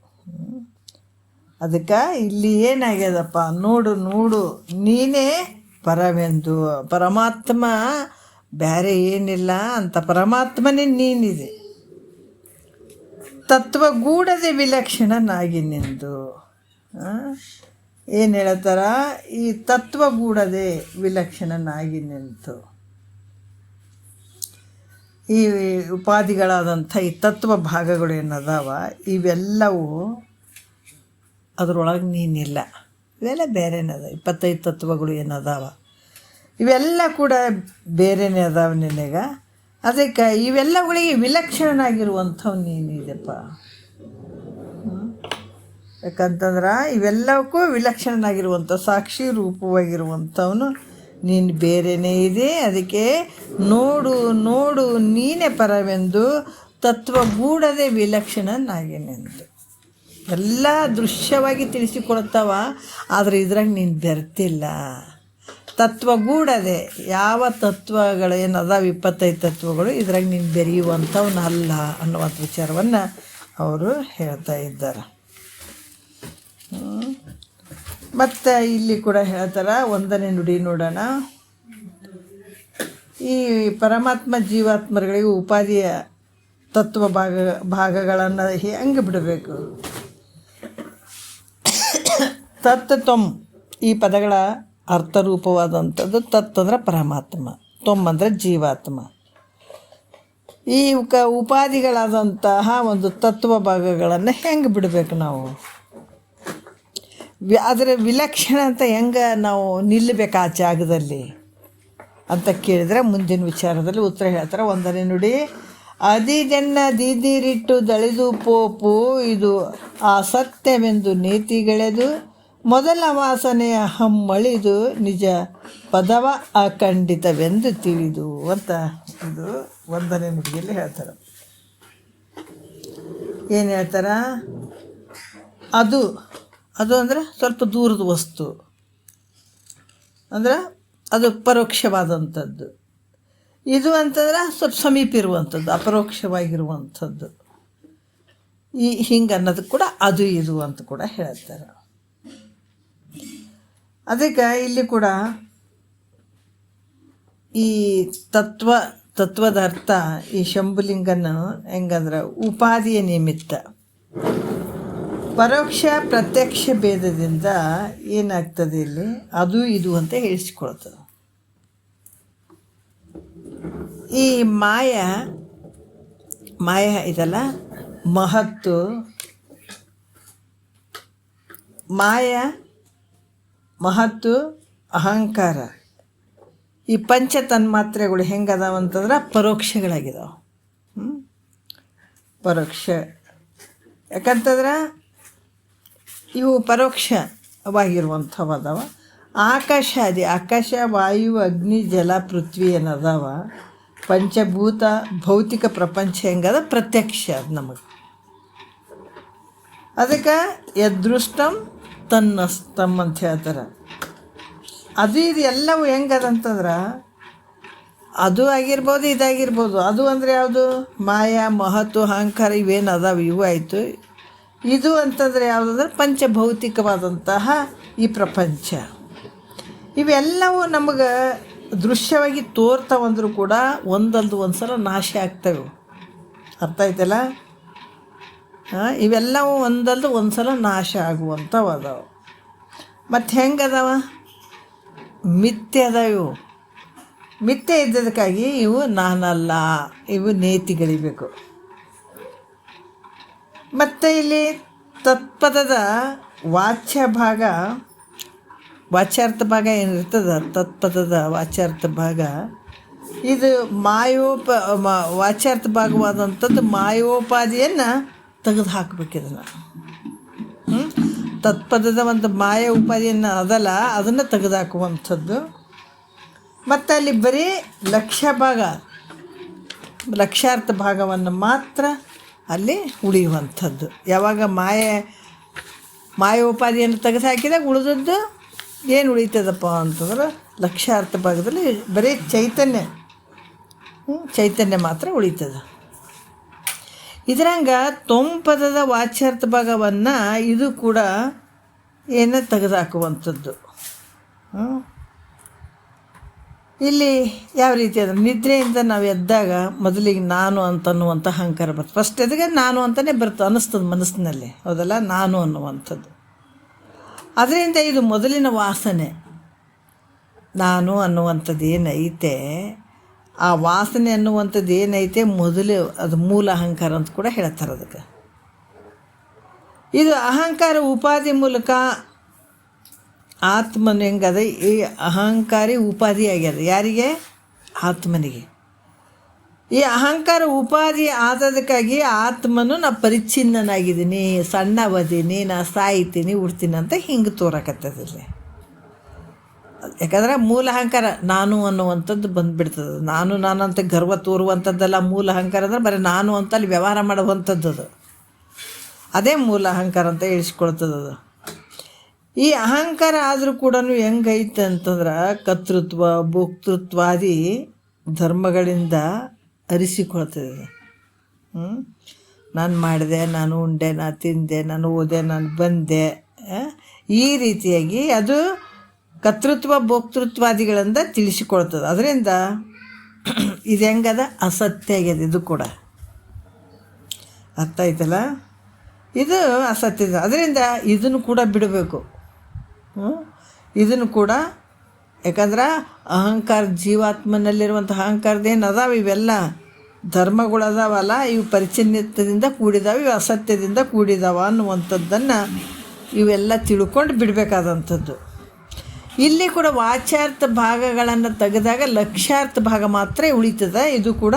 ಅದಕ್ಕೆ ಇಲ್ಲಿ ಏನಾಗ್ಯದಪ್ಪ? ನೋಡು ನೋಡು, ನೀನೇ ಪರವೆಂದು. ಪರಮಾತ್ಮ ಬೇರೆ ಏನಿಲ್ಲ ಅಂತ, ಪರಮಾತ್ಮನೇ ನೀನಿದೆ. ತತ್ವಗೂಡದೆ ವಿಲಕ್ಷಣನಾಗಿ ನಿಂದು. ಏನು ಹೇಳ್ತಾರ? ಈ ತತ್ವಗೂಡದೆ ವಿಲಕ್ಷಣನಾಗಿ ನಿಂತು ಈ ಉಪಾಧಿಗಳಾದಂಥ ಈ ತತ್ವ ಭಾಗಗಳು ಏನದಾವ ಇವೆಲ್ಲವೂ ಅದರೊಳಗೆ ನೀನಿಲ್ಲ. ಇವೆಲ್ಲ ಬೇರೆನೇ ಅದ. 25 ತತ್ವಗಳು ಏನದಾವ ಇವೆಲ್ಲ ಕೂಡ ಬೇರೆನೇ ಅದಾವ ನಿನಗೆ. ಅದಕ್ಕೆ ಇವೆಲ್ಲಗಳಿಗೆ ವಿಲಕ್ಷಣನಾಗಿರುವಂಥವು ನೀನಿದೆಪ್ಪ. ಯಾಕಂತಂದ್ರೆ ಇವೆಲ್ಲವಕ್ಕೂ ವಿಲಕ್ಷಣನಾಗಿರುವಂಥ ಸಾಕ್ಷಿ ರೂಪವಾಗಿರುವಂಥವನು ನೀನು ಬೇರೆಯೇ ಇದೆ. ಅದಕ್ಕೆ ನೋಡು ನೋಡು, ನೀನೇ ಪರವೆಂದು ತತ್ವಗೂಡದೆ ವಿಲಕ್ಷಣನಾಗಿ ನಿಂದು. ಎಲ್ಲ ದೃಶ್ಯವಾಗಿ ತಿಳಿಸಿಕೊಡ್ತಾವ, ಆದರೆ ಇದ್ರಾಗ ನೀನು ಬೆರ್ತಿಲ್ಲ. ತತ್ವಗೂಡದೆ ಯಾವ ತತ್ವಗಳು ಏನದಾವ 25 ತತ್ವಗಳು ಇದ್ರಾಗ ನೀನು ಬೆರೆಯುವಂಥವನ್ನಲ್ಲ ಅನ್ನುವಂಥ ವಿಚಾರವನ್ನು ಅವರು ಹೇಳ್ತಾ ಇದ್ದಾರೆ. ಮತ್ತು ಇಲ್ಲಿ ಕೂಡ ಹೇಳ್ತಾರೆ, 1ನೇ ನುಡಿ ನೋಡೋಣ. ಈ ಪರಮಾತ್ಮ ಜೀವಾತ್ಮಗಳಿಗೆ ಉಪಾಧಿಯ ತತ್ವ ಭಾಗಗಳನ್ನು ಹೆಂಗೆ ಬಿಡಬೇಕು? ತತ್ ತ್ವಂ ಈ ಪದಗಳ ಅರ್ಥರೂಪವಾದಂಥದ್ದು. ತತ್ ಅಂದರೆ ಪರಮಾತ್ಮ, ತ್ವಂ ಅಂದರೆ ಜೀವಾತ್ಮ. ಈ ಉಪಾಧಿಗಳಾದಂತಹ ಒಂದು ತತ್ವ ಭಾಗಗಳನ್ನು ಹೆಂಗೆ ಬಿಡಬೇಕು ನಾವು? ಅದರ ವಿಲಕ್ಷಣ ಅಂತ ಹೆಂಗೆ ನಾವು ನಿಲ್ಲಬೇಕು ಆ ಜಾಗದಲ್ಲಿ ಅಂತ ಕೇಳಿದರೆ ಮುಂದಿನ ವಿಚಾರದಲ್ಲಿ ಉತ್ತರ ಹೇಳ್ತಾರೆ. 1ನೇ ನುಡಿ. ಅದಿದೆನ್ನ ದಿದಿರಿಟ್ಟು ದಳಿದು ಪೋಪು ಇದು ಅಸತ್ಯವೆಂದು ನೀತಿಗೆಳೆದು ಮೊದಲ ವಾಸನೆಯ ಹಮ್ಮಳಿದು ನಿಜ ಪದವ ಅಖಂಡಿತವೆಂದು ತಿಳಿದು ಅಂತ ಇದು 1ನೇ ನುಡಿಯಲ್ಲಿ ಹೇಳ್ತಾರೆ. ಏನು ಹೇಳ್ತಾರ? ಅದು ಅಂದರೆ ಸ್ವಲ್ಪ ದೂರದ ವಸ್ತು, ಅಂದ್ರೆ ಅದು ಪರೋಕ್ಷವಾದಂಥದ್ದು. ಇದು ಅಂತಂದ್ರೆ ಸ್ವಲ್ಪ ಸಮೀಪ ಇರುವಂಥದ್ದು, ಅಪರೋಕ್ಷವಾಗಿರುವಂಥದ್ದು. ಹಿಂಗೆ ಅನ್ನೋದಕ್ಕೆ ಕೂಡ ಅದು ಇದು ಅಂತ ಕೂಡ ಹೇಳ್ತಾರೆ. ಅದಕ್ಕೆ ಇಲ್ಲಿ ಕೂಡ ಈ ತತ್ವದ ಅರ್ಥ ಈ ಶಂಭುಲಿಂಗನ ಹೆಂಗಂದ್ರೆ ಉಪಾಧಿಯ ನಿಮಿತ್ತ ಪರೋಕ್ಷ ಪ್ರತ್ಯಕ್ಷ ಭೇದದಿಂದ ಏನಾಗ್ತದೆ ಇಲ್ಲಿ ಅದು ಇದು ಅಂತ ಹೇಳಿಸ್ಕೊಳ್ತದೆ. ಈ ಮಾಯ ಇದಲ್ಲ, ಮಹತ್ತು ಅಹಂಕಾರ ಈ ಪಂಚ ತನ್ಮಾತ್ರೆಗಳು ಹೆಂಗದಾವಂತಂದ್ರೆ ಪರೋಕ್ಷಗಳಾಗಿದಾವೆ. ಪರೋಕ್ಷ ಯಾಕಂತಂದ್ರೆ ಇವು ಪರೋಕ್ಷವಾಗಿರುವಂಥವು ಅದಾವ. ಆಕಾಶ ವಾಯು ಅಗ್ನಿ ಜಲ ಪೃಥ್ವಿ ಏನದಾವ ಪಂಚಭೂತ ಭೌತಿಕ ಪ್ರಪಂಚ ಹೆಂಗದ ಪ್ರತ್ಯಕ್ಷ ಅದು ನಮಗೆ. ಅದಕ್ಕೆ ಯದೃಷ್ಟಂ ತನ್ನಸ್ತಂ ಅಂತ ಹೇಳ್ತಾರೆ. ಅದು ಇದು ಎಲ್ಲವೂ ಹೆಂಗದಂತಂದ್ರೆ ಅದು ಆಗಿರ್ಬೋದು ಇದಾಗಿರ್ಬೋದು. ಅದು ಅಂದರೆ ಯಾವುದು? ಮಾಯಾ ಮಹತ್ತು ಅಹಂಕಾರ ಇವೇನು ಅದಾವೆ ಇವು ಆಯಿತು. ಇದು ಅಂತಂದರೆ ಯಾವುದಂದ್ರೆ ಪಂಚಭೌತಿಕವಾದಂತಹ ಈ ಪ್ರಪಂಚ. ಇವೆಲ್ಲವೂ ನಮಗೆ ದೃಶ್ಯವಾಗಿ ತೋರ್ತಾವಂದ್ರೂ ಕೂಡ ಒಂದಲ್ದು ಒಂದು ಸಲ ನಾಶ ಆಗ್ತವೆ. ಅರ್ಥ ಆಯ್ತಲ್ಲ? ಇವೆಲ್ಲವೂ ಒಂದಲ್ದು ಒಂದು ಸಲ ನಾಶ ಆಗುವಂಥವು ಅದಾವೆ. ಮತ್ತು ಹೆಂಗದಾವ? ಮಿಥ್ಯೆ ಅದಾವ. ಇವು ಮಿಥ್ಯೆ ಇದ್ದದಕ್ಕಾಗಿ ಇವು ನಾನಲ್ಲ, ಇವು ನೇತಿಗಳಿಬೇಕು. ಮತ್ತು ಇಲ್ಲಿ ತತ್ಪದದ ವಾಚ್ಯಾರ್ಥ ಭಾಗ ಏನಿರ್ತದೆ, ತತ್ಪದದ ವಾಚ್ಯಾರ್ಥ ಭಾಗ ಇದು ವಾಚ್ಯಾರ್ಥ ಭಾಗವಾದಂಥದ್ದು ಮಾಯೋಪಾದಿಯನ್ನು ತೆಗೆದು ಹಾಕಬೇಕು. ಇದನ್ನು ತತ್ಪದದ ಒಂದು ಮಾಯ ಉಪಾದಿಯನ್ನು ಅದಲ್ಲ ಅದನ್ನು ತೆಗೆದುಹಾಕುವಂಥದ್ದು. ಮತ್ತು ಅಲ್ಲಿ ಬರೀ ಲಕ್ಷ್ಯಾರ್ಥ ಭಾಗವನ್ನು ಮಾತ್ರ ಅಲ್ಲಿ ಉಳಿಯುವಂಥದ್ದು. ಯಾವಾಗ ಮಾಯೋಪಾದಿಯನ್ನು ತೆಗೆದು ಹಾಕಿದಾಗ ಉಳಿದದ್ದು ಏನು ಉಳಿತದಪ್ಪ ಅಂತಂದ್ರೆ ಲಕ್ಷ್ಯಾರ್ಥ ಭಾಗದಲ್ಲಿ ಬರೀ ಚೈತನ್ಯ ಮಾತ್ರ ಉಳಿತದೆ. ಇದರಂಗ ತೊಂಪದದ ವಾಚ್ಯಾರ್ಥ ಭಾಗವನ್ನು ಇದು ಕೂಡ ತೆಗೆದುಹಾಕುವಂಥದ್ದು. ಇಲ್ಲಿ ಯಾವ ರೀತಿ ಅಂದರೆ ನಿದ್ರೆಯಿಂದ ನಾವು ಎದ್ದಾಗ ಮೊದಲಿಗೆ ನಾನು ಅಂತನ್ನುವಂಥ ಅಹಂಕಾರ ಬರ್ತದೆ. ಫಸ್ಟ್ ಎದುಗೆ ನಾನು ಅಂತಲೇ ಅನ್ನಿಸ್ತದೆ ಮನಸ್ಸಿನಲ್ಲಿ, ಹೌದಲ್ಲ? ನಾನು ಅನ್ನುವಂಥದ್ದು. ಅದರಿಂದ ಇದು ಮೊದಲಿನ ವಾಸನೆ. ನಾನು ಅನ್ನುವಂಥದ್ದು ಏನೈತೆ, ಆ ವಾಸನೆ ಅನ್ನುವಂಥದ್ದು ಏನೈತೆ ಮೊದಲು ಅದು ಮೂಲ ಅಹಂಕಾರ ಅಂತ ಕೂಡ ಹೇಳ್ತಾರೆ. ಅದಕ್ಕೆ ಇದು ಅಹಂಕಾರ ಉಪಾಧಿ ಮೂಲಕ ಆತ್ಮನು ಹೆಂಗದ, ಈ ಅಹಂಕಾರಿ ಉಪಾಧಿ ಆಗ್ಯದ. ಯಾರಿಗೆ? ಆತ್ಮನಿಗೆ. ಈ ಅಹಂಕಾರ ಉಪಾಧಿ ಆದದಕ್ಕಾಗಿ ಆತ್ಮನು ನಾ ಪರಿಚ್ಛಿನ್ನನಾಗಿದ್ದೀನಿ, ಸಣ್ಣವದೀನಿ, ನಾ ಸಾಯ್ತೀನಿ, ಉಡ್ತೀನಿ ಅಂತ ಹಿಂಗೆ ತೋರಕತ್ತದಿಲ್ಲ. ಯಾಕಂದ್ರೆ ಮೂಲ ಅಹಂಕಾರ ನಾನು ಅನ್ನುವಂಥದ್ದು ಬಂದುಬಿಡ್ತದೆ. ನಾನು ಅಂತ ಗರ್ವ ತೋರುವಂಥದ್ದೆಲ್ಲ ಮೂಲ ಅಹಂಕಾರ ಅಂದರೆ ಬರೀ ನಾನು ಅಂತ ಅಲ್ಲಿ ವ್ಯವಹಾರ ಮಾಡುವಂಥದ್ದು. ಅದೇ ಮೂಲ ಅಹಂಕಾರ ಅಂತ ಹೇಳಿಸ್ಕೊಳ್ತದದು. ಈ ಅಹಂಕಾರ ಆದರೂ ಕೂಡ ಹೆಂಗೈತೆ ಅಂತಂದ್ರೆ ಕರ್ತೃತ್ವ ಭೋಕ್ತೃತ್ವಾದಿ ಧರ್ಮಗಳಿಂದ ಅರಿಸಿಕೊಳ್ತದೆ. ನಾನು ಮಾಡಿದೆ, ನಾನು ಉಂಡೆ, ನಾನು ತಿಂದೆ, ನಾನು ಓದೆ, ನಾನು ಬಂದೆ, ಈ ರೀತಿಯಾಗಿ ಅದು ಕರ್ತೃತ್ವ ಭೋಕ್ತೃತ್ವಾದಿಗಳಿಂದ ತಿಳಿಸಿಕೊಳ್ತದೆ. ಅದರಿಂದ ಇದು ಹೆಂಗದ ಅಸತ್ಯ ಆಗ್ಯದ. ಇದು ಕೂಡ ಅರ್ಥ ಆಯ್ತಲ್ಲ? ಇದು ಅಸತ್ಯದ. ಅದರಿಂದ ಇದನ್ನು ಕೂಡ ಬಿಡಬೇಕು. ಇದನ್ನು ಕೂಡ ಯಾಕಂದ್ರೆ ಅಹಂಕಾರ ಜೀವಾತ್ಮನಲ್ಲಿರುವಂಥ ಅಹಂಕಾರದೇನು ಅದಾವೆ ಇವೆಲ್ಲ ಧರ್ಮಗಳು ಅದಾವಲ್ಲ, ಇವು ಪರಿಚ್ಛಿನ್ನತೆಯಿಂದ ಕೂಡಿದಾವೆ, ಇವು ಅಸತ್ಯದಿಂದ ಕೂಡಿದಾವ ಅನ್ನುವಂಥದ್ದನ್ನು ಇವೆಲ್ಲ ತಿಳ್ಕೊಂಡು ಬಿಡಬೇಕಾದಂಥದ್ದು. ಇಲ್ಲಿ ಕೂಡ ವಾಚ್ಯಾರ್ಥ ಭಾಗಗಳನ್ನು ತೆಗೆದಾಗ ಲಕ್ಷ್ಯಾರ್ಥ ಭಾಗ ಮಾತ್ರ ಉಳಿತದೆ. ಇದು ಕೂಡ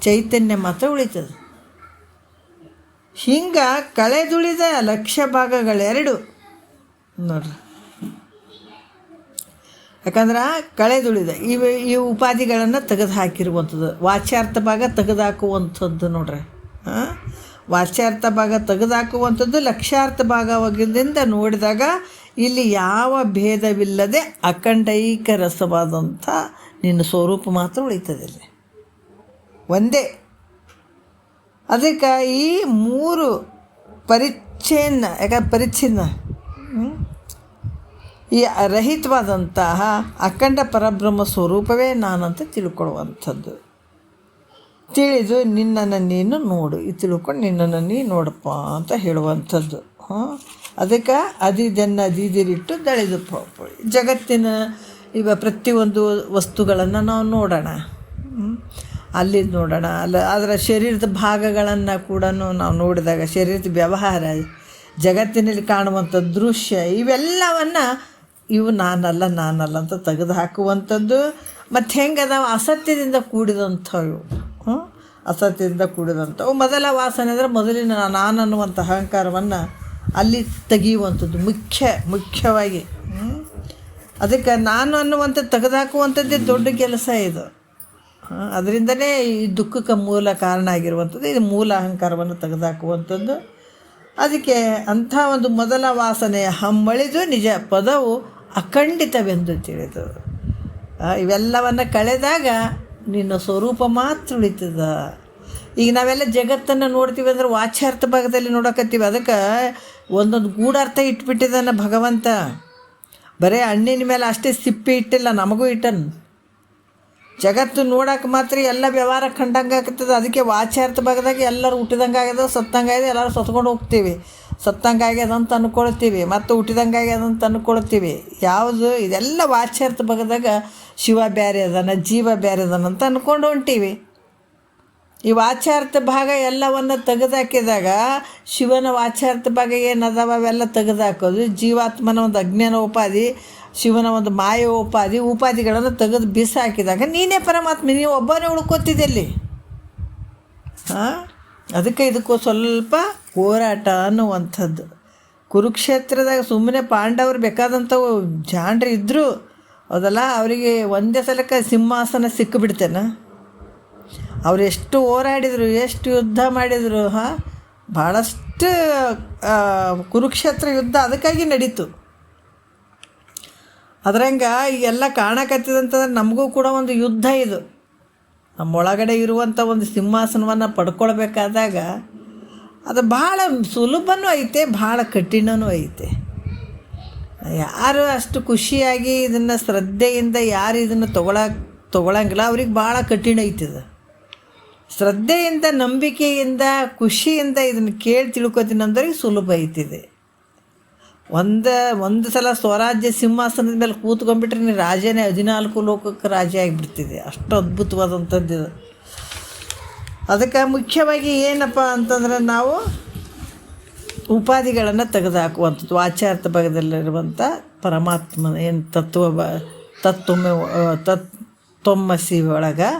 ಚೈತನ್ಯ ಮಾತ್ರ ಉಳಿತದೆ. ಹಿಂಗೆ ಕಳೆದುಳಿದ ಲಕ್ಷ ಭಾಗಗಳೆರಡು ನೋಡ್ರಿ. ಯಾಕಂದ್ರೆ ಕಳೆದುಳಿದ ಈ ಉಪಾಧಿಗಳನ್ನು ತೆಗೆದು ಹಾಕಿರುವಂಥದ್ದು. ವಾಚ್ಯಾರ್ಥ ಭಾಗ ತೆಗೆದುಹಾಕುವಂಥದ್ದು ನೋಡ್ರಿ. ವಾಚ್ಯಾರ್ಥ ಭಾಗ ತೆಗೆದುಹಾಕುವಂಥದ್ದು ಲಕ್ಷ್ಯಾರ್ಥ ಭಾಗದಿಂದ ನೋಡಿದಾಗ ಇಲ್ಲಿ ಯಾವ ಭೇದವಿಲ್ಲದೆ ಅಖಂಡೈಕ ರಸವಾದಂಥ ನಿನ್ನ ಸ್ವರೂಪ ಮಾತ್ರ ಉಳಿತದೆ ಇಲ್ಲಿ ಒಂದೇ. ಅದಕ್ಕೆ ಈ ಮೂರು ಪರಿಚ್ಛೇನ್ನ, ಯಾಕಂದ್ರೆ ಪರಿಚ್ಛಿನ್ನ ಈ ರಹಿತವಾದಂತಹ ಅಖಂಡ ಪರಬ್ರಹ್ಮ ಸ್ವರೂಪವೇ ನಾನಂತ ತಿಳ್ಕೊಳ್ಳುವಂಥದ್ದು. ತಿಳಿದು ನಿನ್ನನ್ನು ನೀನು ನೋಡು, ಈ ತಿಳ್ಕೊಂಡು ನಿನ್ನನ್ನು ನೀನು ನೋಡಪ್ಪ ಅಂತ ಹೇಳುವಂಥದ್ದು. ಅದಕ್ಕೆ ಅದಿದಿರಿಟ್ಟು ದಳೆದು ಜಗತ್ತಿನ ಪ್ರತಿಯೊಂದು ವಸ್ತುಗಳನ್ನು ನಾವು ನೋಡೋಣ, ಅಲ್ಲಿದ್ದು ನೋಡೋಣ. ಅದರ ಶರೀರದ ಭಾಗಗಳನ್ನು ಕೂಡ ನಾವು ನೋಡಿದಾಗ ಶರೀರದ ವ್ಯವಹಾರ, ಜಗತ್ತಿನಲ್ಲಿ ಕಾಣುವಂಥ ದೃಶ್ಯ, ಇವೆಲ್ಲವನ್ನು ಇವು ನಾನಲ್ಲ ಅಂತ ತೆಗೆದು ಹಾಕುವಂಥದ್ದು. ಮತ್ತು ಹೆಂಗದಾವ ಅಸತ್ಯದಿಂದ ಕೂಡಿದಂಥವು, ಅಸತ್ಯದಿಂದ ಕೂಡಿದಂಥವು. ಮೊದಲ ವಾಸನೆ ಅಂದರೆ ಮೊದಲಿನ ನಾನು ಅನ್ನುವಂಥ ಅಹಂಕಾರವನ್ನು ಅಲ್ಲಿ ತೆಗೆಯುವಂಥದ್ದು ಮುಖ್ಯವಾಗಿ. ಅದಕ್ಕೆ ನಾನು ಅನ್ನುವಂಥ ತೆಗೆದುಹಾಕುವಂಥದ್ದೇ ದೊಡ್ಡ ಕೆಲಸ ಇದು. ಅದರಿಂದಲೇ ಈ ದುಃಖಕ್ಕೆ ಮೂಲ ಕಾರಣ ಆಗಿರುವಂಥದ್ದು. ಇದು ಮೂಲ ಅಹಂಕಾರವನ್ನು ತೆಗೆದುಹಾಕುವಂಥದ್ದು. ಅದಕ್ಕೆ ಅಂಥ ಒಂದು ಮೊದಲ ವಾಸನೆಯ ಹಮ್ಮಳಿದು ನಿಜ ಪದವು ಅಖಂಡಿತವೆಂದು ತಿಳಿದು ಇವೆಲ್ಲವನ್ನು ಕಳೆದಾಗ ನಿನ್ನ ಸ್ವರೂಪ ಮಾತ್ರ ಉಳಿತದ. ಈಗ ನಾವೆಲ್ಲ ಜಗತ್ತನ್ನು ನೋಡ್ತೀವಿ ಅಂದ್ರೆ ವಾಚ್ಯಾರ್ಥ ಭಾಗದಲ್ಲಿ ನೋಡಕತ್ತೀವಿ. ಅದಕ್ಕೆ ಒಂದೊಂದು ಗೂಢಾರ್ಥ ಇಟ್ಬಿಟ್ಟಿದ್ದಾನೆ ಭಗವಂತ. ಬರೀ ಹಣ್ಣಿನ ಮೇಲೆ ಅಷ್ಟೇ ಸಿಪ್ಪೆ ಇಟ್ಟಿಲ್ಲ, ನಮಗೂ ಇಟ್ಟನು. ಜಗತ್ತು ನೋಡೋಕೆ ಮಾತ್ರ ಎಲ್ಲ ವ್ಯವಹಾರ ಕಂಡಂಗೆ ಆಗ್ತದೆ. ಅದಕ್ಕೆ ವಾಚ್ಯಾರ್ಥ ಭಾಗದಾಗ ಎಲ್ಲರೂ ಹುಟ್ಟಿದಂಗೆ ಆಗ್ಯದ, ಸತ್ತಂಗೆ ಆಗಿದೆ, ಎಲ್ಲರೂ ಸತ್ಕೊಂಡು ಹೋಗ್ತೀವಿ. ಸತ್ತಂಗೆ ಆಗ್ಯದ ಅಂತ ಅಂದ್ಕೊಳ್ತೀವಿ, ಮತ್ತು ಹುಟ್ಟಿದಂಗೆ ಆಗ್ಯದ ಅಂತ ಅಂದ್ಕೊಳ್ತೀವಿ. ಯಾವುದು ಇದೆಲ್ಲ ವಾಚ್ಯಾರ್ಥ ಭಾಗದಾಗ ಶಿವ ಬೇರೆ ಅದಾನ, ಜೀವ ಬೇರೆ ಅದಾನ ಅಂತ ಅಂದ್ಕೊಂಡು ಹೊಂಟೀವಿ. ಈ ವಾಚ್ಯಾರ್ಥ ಭಾಗ ಎಲ್ಲವನ್ನು ತೆಗೆದುಹಾಕಿದಾಗ ಶಿವನ ವಾಚ್ಯಾರ್ಥ ಭಾಗ ಏನದಾವ ಅವೆಲ್ಲ ತೆಗೆದುಹಾಕೋದು. ಜೀವಾತ್ಮನ ಒಂದು ಅಜ್ಞಾನ ಉಪಾಧಿ, ಶಿವನ ಒಂದು ಮಾಯ ಉಪಾಧಿಗಳನ್ನು ತೆಗೆದು ಬಿಸಾಕಿದಾಗ ನೀನೇ ಪರಮಾತ್ಮ, ನೀವು ಒಬ್ಬನೇ ಉಳ್ಕೋತಿದ್ದಲ್ಲಿ. ಅದಕ್ಕೆ ಇದಕ್ಕೂ ಸ್ವಲ್ಪ ಹೋರಾಟ ಅನ್ನುವಂಥದ್ದು. ಕುರುಕ್ಷೇತ್ರದಾಗ ಸುಮ್ಮನೆ ಪಾಂಡವರು ಬೇಕಾದಂಥವು ಜಾಂಡ್ರು ಇದ್ದರು ಹೌದಲ್ಲ, ಅವರಿಗೆ ಒಂದೇ ಸಲಕ್ಕೆ ಸಿಂಹಾಸನ ಸಿಕ್ಕಿಬಿಡ್ತೇನೆ. ಅವ್ರು ಎಷ್ಟು ಹೋರಾಡಿದರು, ಎಷ್ಟು ಯುದ್ಧ ಮಾಡಿದರು. ಭಾಳಷ್ಟು ಕುರುಕ್ಷೇತ್ರ ಯುದ್ಧ ಅದಕ್ಕಾಗಿ ನಡೀತು. ಅದ್ರಂಗೆ ಈಗೆಲ್ಲ ಕಾಣಕತ್ತಿದಂತಂದ್ರೆ ನಮಗೂ ಕೂಡ ಒಂದು ಯುದ್ಧ ಇದು. ನಮ್ಮೊಳಗಡೆ ಇರುವಂಥ ಒಂದು ಸಿಂಹಾಸನವನ್ನು ಪಡ್ಕೊಳ್ಬೇಕಾದಾಗ ಅದು ಭಾಳ ಸುಲಭನೂ ಐತೆ, ಭಾಳ ಕಠಿಣವೂ ಐತೆ. ಯಾರು ಅಷ್ಟು ಖುಷಿಯಾಗಿ ಇದನ್ನು ಶ್ರದ್ಧೆಯಿಂದ ಯಾರು ಇದನ್ನು ತೊಗೊಳಂಗಿಲ್ಲ ಅವ್ರಿಗೆ ಭಾಳ ಕಠಿಣ ಐತಿದೆ. ಶ್ರದ್ಧೆಯಿಂದ, ನಂಬಿಕೆಯಿಂದ, ಖುಷಿಯಿಂದ ಇದನ್ನು ಕೇಳಿ ತಿಳ್ಕೊತೀನಿ ಅಂದ್ರೆ ಸುಲಭ ಐತಿದೆ. ಒಂದು ಸಲ ಸ್ವರಾಜ್ಯ ಸಿಂಹಾಸನದ ಮೇಲೆ ಕೂತ್ಕೊಂಡ್ಬಿಟ್ರೆ ನೀನು ರಾಜನೇ, 14 ಲೋಕಕ್ಕೆ ರಾಜ ಆಗಿಬಿಡ್ತಿದೆ. ಅಷ್ಟು ಅದ್ಭುತವಾದಂಥದ್ದು ಇದು. ಅದಕ್ಕೆ ಮುಖ್ಯವಾಗಿ ಏನಪ್ಪ ಅಂತಂದ್ರೆ ನಾವು ಉಪಾಧಿಗಳನ್ನು ತೆಗೆದುಹಾಕುವಂಥದ್ದು. ವಾಚ್ಯಾರ್ಥ ಭಾಗದಲ್ಲಿರುವಂಥ ಪರಮಾತ್ಮ ಏನು ತತ್ವಮಸಿ ಒಳಗೆ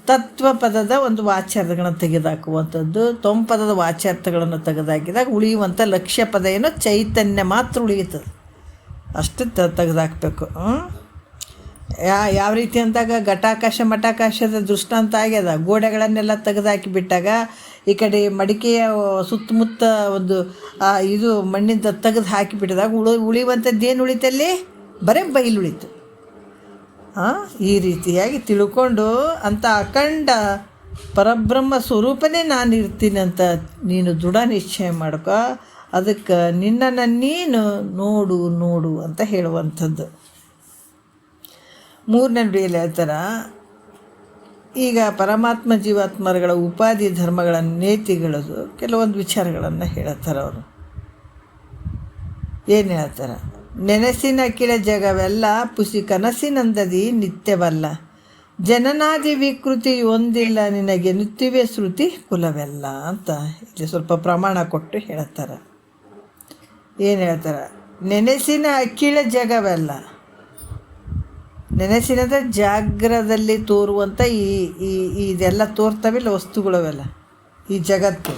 ತತ್ವ ಪದದ ಒಂದು ವಾಚ್ಯಾರ್ಥಗಳನ್ನು ತೆಗೆದುಹಾಕುವಂಥದ್ದು. ಪದದ ವಾಚ್ಯಾರ್ಥಗಳನ್ನು ತೆಗೆದುಹಾಕಿದಾಗ ಉಳಿಯುವಂಥ ಲಕ್ಷ್ಯ ಪದ ಏನೋ ಚೈತನ್ಯ ಮಾತ್ರ ಉಳಿಯುತ್ತದೆ. ಅಷ್ಟು ತೆಗೆದುಹಾಕಬೇಕು. ಯಾವ ರೀತಿ ಅಂದಾಗ ಘಟಾಕಾಶ ಮಠಾಕಾಶದ ದೃಷ್ಟಾಂತ ಆಗ್ಯದ. ಗೋಡೆಗಳನ್ನೆಲ್ಲ ತೆಗೆದುಹಾಕಿಬಿಟ್ಟಾಗ ಈ ಕಡೆ ಮಡಿಕೆಯ ಸುತ್ತಮುತ್ತ ಒಂದು ಇದು ಮಣ್ಣಿಂದ ತೆಗೆದು ಹಾಕಿಬಿಟ್ಟಿದಾಗ ಉಳಿಯುವಂಥದ್ದು ಏನು ಉಳಿತಲ್ಲಿ? ಬರೀ ಬಯಲು ಉಳಿತು. ಈ ರೀತಿಯಾಗಿ ತಿಳ್ಕೊಂಡು ಅಂಥ ಅಖಂಡ ಪರಬ್ರಹ್ಮ ಸ್ವರೂಪನೇ ನಾನು ಇರ್ತೀನಿ ಅಂತ ನೀನು ದೃಢ ನಿಶ್ಚಯ ಮಾಡ್ಕೊ. ಅದಕ್ಕೆ ನಿನ್ನನ್ನು ನೀನು ನೋಡು ಅಂತ ಹೇಳುವಂಥದ್ದು. 3ನೇ ನುಡಿಯಲ್ಲಿ ಹೇಳ್ತಾರೆ, ಈಗ ಪರಮಾತ್ಮ ಜೀವಾತ್ಮರುಗಳ ಉಪಾಧಿ ಧರ್ಮಗಳ ನೇತಿಗಳದು ಕೆಲವೊಂದು ವಿಚಾರಗಳನ್ನು ಹೇಳ್ತಾರೆ ಅವರು. ಏನು ಹೇಳ್ತಾರೆ? ನೆನಸಿನ ಕಿಳ ಜಗವೆಲ್ಲ ಪುಸಿ ಕನಸಿನಂದದಿ ನಿತ್ಯವಲ್ಲ, ಜನನಾದಿ ವಿಕೃತಿ ಒಂದಿಲ್ಲ ನಿನಗೆ ನುತ್ತಿವೆ ಶ್ರುತಿ ಕುಲವೆಲ್ಲ ಅಂತ ಇಲ್ಲಿ ಸ್ವಲ್ಪ ಪ್ರಮಾಣ ಕೊಟ್ಟು ಹೇಳ್ತಾರೆ. ಏನು ಹೇಳ್ತಾರೆ? ನೆನೆಸಿನ ಅಕ್ಕಿಳ ಜಗವೆಲ್ಲ, ನೆನಸಿನದ ಜಾಗ್ರದಲ್ಲಿ ತೋರುವಂಥ ಈ ಈ ಇದೆಲ್ಲ ತೋರ್ತವಿಲ್ಲ ವಸ್ತುಗಳವೆಲ್ಲ ಈ ಜಗತ್ತು.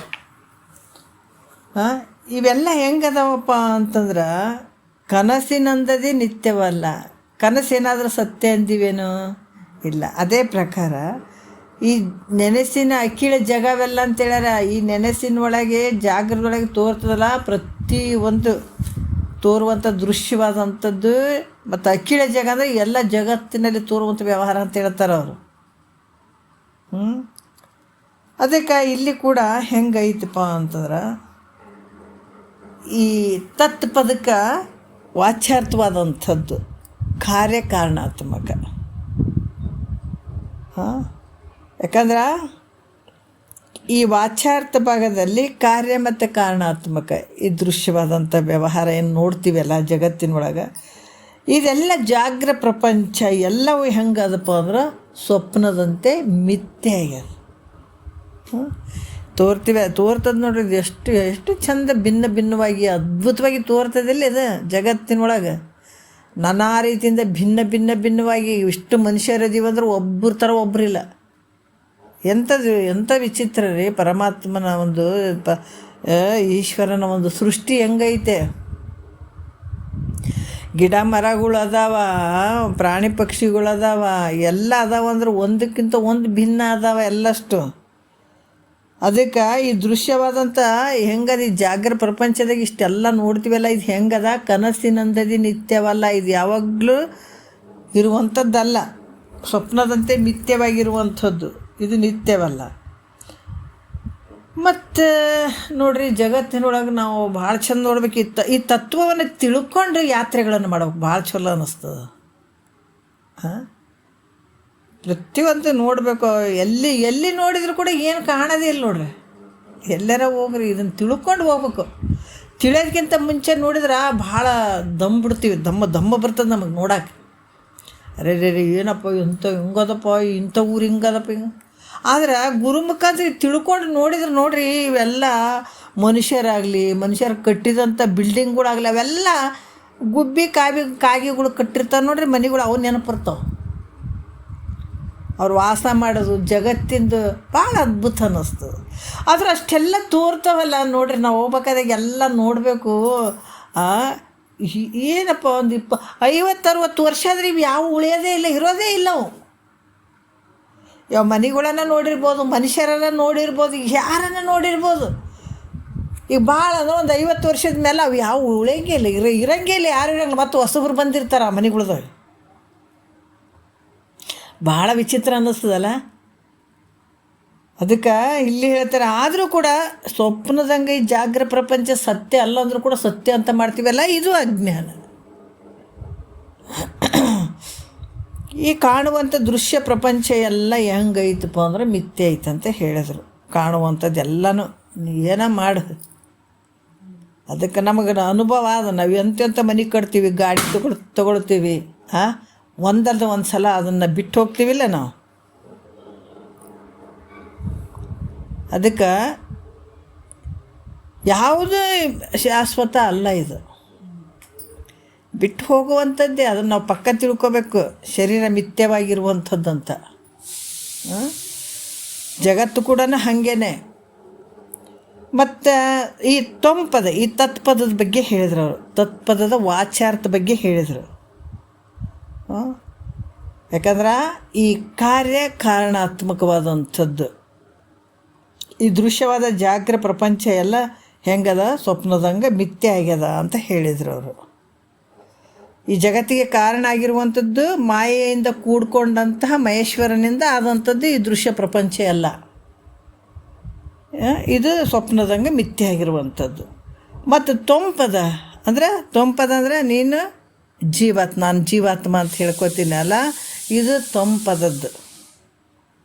ಇವೆಲ್ಲ ಹೆಂಗದವಪ್ಪ ಅಂತಂದ್ರೆ ಕನಸಿನಂದದೇ ನಿತ್ಯವಲ್ಲ. ಕನಸೇನಾದರೂ ಸತ್ಯ ಅಂದಿವೇನೋ ಇಲ್ಲ. ಅದೇ ಪ್ರಕಾರ ಈ ನೆನಸಿನ ಅಖಿಳ ಜಗವೆಲ್ಲ ಅಂತೇಳ್ಯಾರ. ಈ ನೆನಸಿನ ಒಳಗೆ ಜಾಗ್ರದೊಳಗೆ ತೋರ್ತದಲ್ಲ ಪ್ರತಿಯೊಂದು ತೋರುವಂಥ ದೃಶ್ಯವಾದಂಥದ್ದು. ಮತ್ತು ಅಖಿಳ ಜಗ ಅಂದರೆ ಎಲ್ಲ ಜಗತ್ತಿನಲ್ಲಿ ತೋರುವಂಥ ವ್ಯವಹಾರ ಅಂತ ಹೇಳ್ತಾರೆ ಅವರು. ಅದಕ್ಕೆ ಇಲ್ಲಿ ಕೂಡ ಹೆಂಗೈತಪ್ಪ ಅಂತಂದ್ರೆ ಈ ತತ್ ಪದಕ್ಕೆ ವಾಚ್ಯಾರ್ಥವಾದಂಥದ್ದು ಕಾರ್ಯಕಾರಣಾತ್ಮಕ. ಯಾಕಂದ್ರೆ ಈ ವಾಚ್ಯಾರ್ಥ ಭಾಗದಲ್ಲಿ ಕಾರ್ಯ ಮತ್ತು ಕಾರಣಾತ್ಮಕ ಈ ದೃಶ್ಯವಾದಂಥ ವ್ಯವಹಾರ ಏನು ನೋಡ್ತೀವಲ್ಲ ಜಗತ್ತಿನೊಳಗೆ, ಇದೆಲ್ಲ ಜಾಗ್ರ ಪ್ರಪಂಚ ಎಲ್ಲವೂ ಹೆಂಗದಪ್ಪ ಅಂದ್ರೆ ಸ್ವಪ್ನದಂತೆ ಮಿಥ್ಯೆ ಆಗ್ಯದ. ತೋರ್ತದೆ ನೋಡ್ರಿ. ಇದು ಎಷ್ಟು ಎಷ್ಟು ಚಂದ ಭಿನ್ನ ಭಿನ್ನವಾಗಿ ಅದ್ಭುತವಾಗಿ ತೋರ್ತದಿಲ್ಲ ಇದು ಜಗತ್ತಿನೊಳಗೆ. ನಾನಾ ರೀತಿಯಿಂದ ಭಿನ್ನ ಭಿನ್ನ ಭಿನ್ನವಾಗಿ ಇಷ್ಟು ಮನುಷ್ಯರದೀವಂದ್ರೆ ಒಬ್ಬರ ಥರ ಒಬ್ಬರಿಲ್ಲ. ಎಂಥ ವಿಚಿತ್ರ ರೀ ಪರಮಾತ್ಮನ ಒಂದು ಈಶ್ವರನ ಒಂದು ಸೃಷ್ಟಿ ಹೆಂಗೈತೆ. ಗಿಡ ಮರಗಳು ಅದಾವ, ಪ್ರಾಣಿ ಪಕ್ಷಿಗಳು ಅದಾವ, ಎಲ್ಲ ಅದಾವ ಅಂದ್ರೆ ಒಂದಕ್ಕಿಂತ ಒಂದು ಭಿನ್ನ ಅದಾವ ಎಲ್ಲಷ್ಟು. ಅದಕ್ಕೆ ಈ ದೃಶ್ಯವಾದಂಥ ಹೆಂಗದ ಈ ಜಾಗ್ರ ಪ್ರಪಂಚದಾಗ ಇಷ್ಟೆಲ್ಲ ನೋಡ್ತೀವಲ್ಲ, ಇದು ಹೆಂಗದ ಕನಸಿನಂದದಿ ನಿತ್ಯವಲ್ಲ. ಇದು ಯಾವಾಗಲೂ ಇರುವಂಥದ್ದಲ್ಲ, ಸ್ವಪ್ನದಂತೆ ಮಿಥ್ಯವಾಗಿರುವಂಥದ್ದು. ಇದು ನಿತ್ಯವಲ್ಲ. ಮತ್ತು ನೋಡ್ರಿ ಜಗತ್ತಿನೊಳಗೆ ನಾವು ಭಾಳ ಚಂದ ನೋಡ್ಬೇಕಿತ್ತು. ಈ ತತ್ವವನ್ನು ತಿಳ್ಕೊಂಡು ಯಾತ್ರೆಗಳನ್ನು ಮಾಡ್ಬೇಕು, ಭಾಳ ಚಲೋ ಅನ್ನಿಸ್ತದೆ. ಪ್ರತಿಯೊಂದು ನೋಡಬೇಕು. ಎಲ್ಲಿ ನೋಡಿದ್ರು ಕೂಡ ಏನು ಕಾಣೋದೇ ಇಲ್ಲ ನೋಡ್ರಿ. ಎಲ್ಲರ ಹೋಗ್ರಿ ಇದನ್ನು ತಿಳ್ಕೊಂಡು ಹೋಗ್ಬೇಕು. ತಿಳಿಯೋದಕ್ಕಿಂತ ಮುಂಚೆ ನೋಡಿದ್ರೆ ಭಾಳ ದಮ್ ಬಿಡ್ತೀವಿ, ದಮ್ಮ ಬರ್ತದೆ ನಮಗೆ ನೋಡೋಕೆ. ಅರೆ ಏನಪ್ಪ ಇಂಥ ಹಿಂಗದಪ್ಪ, ಇಂಥ ಊರು ಹಿಂಗದಪ್ಪ ಹಿಂಗೆ. ಆದ್ರೆ ಗುರುಮುಖಾಂತರ ತಿಳ್ಕೊಂಡು ನೋಡಿದ್ರೆ ನೋಡ್ರಿ ಇವೆಲ್ಲ ಮನುಷ್ಯರು ಕಟ್ಟಿದಂಥ ಬಿಲ್ಡಿಂಗ್ಗಳಾಗಲಿ ಅವೆಲ್ಲ ಗುಬ್ಬಿ ಕಾಗಿಗಳು ಕಟ್ಟಿರ್ತಾವೆ ನೋಡ್ರಿ ಮನೆಗಳು, ಅವು ನೆನಪಿರ್ತಾವೆ. ಅವ್ರು ವಾಸ ಮಾಡೋದು ಜಗತ್ತಿಂದು ಭಾಳ ಅದ್ಭುತ ಅನ್ನಿಸ್ತದೆ. ಆದ್ರೆ ಅಷ್ಟೆಲ್ಲ ತೋರ್ತಾವಲ್ಲ ನೋಡ್ರಿ. ನಾವು ಹೋಗ್ಬೇಕಾದಾಗ ಎಲ್ಲ ನೋಡಬೇಕು. ಏನಪ್ಪ ಒಂದು 50-60 ವರ್ಷ ಆದರೆ ಇವು ಯಾವ ಉಳಿಯೋದೇ ಇಲ್ಲ, ಇರೋದೇ ಇಲ್ಲ. ಅವು ಯಾವ ಮನೆಗಳನ್ನ ನೋಡಿರ್ಬೋದು, ಮನುಷ್ಯರನ್ನ ನೋಡಿರ್ಬೋದು, ಯಾರನ್ನ ನೋಡಿರ್ಬೋದು. ಈಗ ಭಾಳ ಅಂದ್ರೆ ಒಂದು 50 ವರ್ಷದ ಮೇಲೆ ಅವು ಯಾವ ಉಳಿಯೋಂಗೇ ಇಲ್ಲ, ಇರೋಂಗೇ ಇಲ್ಲ, ಯಾರು ಇರೋಂಗಿಲ್ಲ. ಮತ್ತು ಹೊಸಬ್ರು ಬಂದಿರ್ತಾರೆ ಆ ಮನೆಗಳ್ದಾಗ. ಭಾಳ ವಿಚಿತ್ರ ಅನ್ನಿಸ್ತದಲ್ಲ. ಅದಕ್ಕೆ ಇಲ್ಲಿ ಹೇಳ್ತಾರೆ. ಆದರೂ ಕೂಡ ಸ್ವಪ್ನದಂಗೆ ಈ ಜಾಗ್ರ ಪ್ರಪಂಚ ಸತ್ಯ ಅಲ್ಲ ಅಂದರೂ ಕೂಡ ಸತ್ಯ ಅಂತ ಮಾಡ್ತೀವಲ್ಲ, ಇದು ಅಜ್ಞಾನ. ಈ ಕಾಣುವಂಥ ದೃಶ್ಯ ಪ್ರಪಂಚ ಎಲ್ಲ ಹೆಂಗೈತಪ್ಪ ಅಂದ್ರೆ ಮಿಥ್ಯೆ ಐತಂತ ಹೇಳಿದ್ರು. ಕಾಣುವಂಥದ್ದು ಎಲ್ಲನೂ ಏನೋ ಮಾಡು. ಅದಕ್ಕೆ ನಮಗೆ ಅನುಭವ ಅದ. ನಾವು ಎಂತೆಂಥ ಮನೆ ಕಟ್ತೀವಿ, ಗಾಡಿ ತೊಗೊಳ್ತೀವಿ. ಒಂದಲ್ಲ ಒಂದು ಸಲ ಅದನ್ನು ಬಿಟ್ಟು ಹೋಗ್ತೀವಿಲ್ಲ ನಾವು. ಅದಕ್ಕೆ ಯಾವುದೇ ಶಾಶ್ವತ ಅಲ್ಲ ಇದು, ಬಿಟ್ಟು ಹೋಗುವಂಥದ್ದೇ. ಅದನ್ನು ನಾವು ಪಕ್ಕ ತಿಳ್ಕೊಬೇಕು, ಶರೀರ ಮಿಥ್ಯವಾಗಿರುವಂಥದ್ದಂತ. ಜಗತ್ತು ಕೂಡ ಹಾಗೇನೆ. ಮತ್ತು ಈ ತೊಂಪದ ಈ ತತ್ಪದದ ಬಗ್ಗೆ ಹೇಳಿದ್ರು ಅವರು. ತತ್ಪದದ ವಾಚ್ಯಾರ್ಥ ಬಗ್ಗೆ ಹೇಳಿದರು. ಯಾಕಂದ್ರೆ ಈ ಕಾರ್ಯ ಕಾರಣಾತ್ಮಕವಾದಂಥದ್ದು ಈ ದೃಶ್ಯವಾದ ಜಾಗ್ರ ಪ್ರಪಂಚ ಎಲ್ಲ ಹೆಂಗದ ಸ್ವಪ್ನದಂಗೆ ಮಿಥ್ಯೆ ಆಗ್ಯದ ಅಂತ ಹೇಳಿದರು ಅವರು. ಈ ಜಗತ್ತಿಗೆ ಕಾರಣ ಆಗಿರುವಂಥದ್ದು ಮಾಯೆಯಿಂದ ಕೂಡ್ಕೊಂಡಂತಹ ಮಹೇಶ್ವರನಿಂದ ಆದಂಥದ್ದು ಈ ದೃಶ್ಯ ಪ್ರಪಂಚ ಎಲ್ಲ. ಇದು ಸ್ವಪ್ನದಂಗೆ ಮಿಥ್ಯೆ ಆಗಿರುವಂಥದ್ದು. ಮತ್ತು ತೊಂಪದ ಅಂದರೆ ನೀನು ನಾನು ಜೀವಾತ್ಮ ಅಂತ ಹೇಳ್ಕೊತೀನಿ ಅಲ್ಲ, ಇದು ತೊಂಪದದ್ದು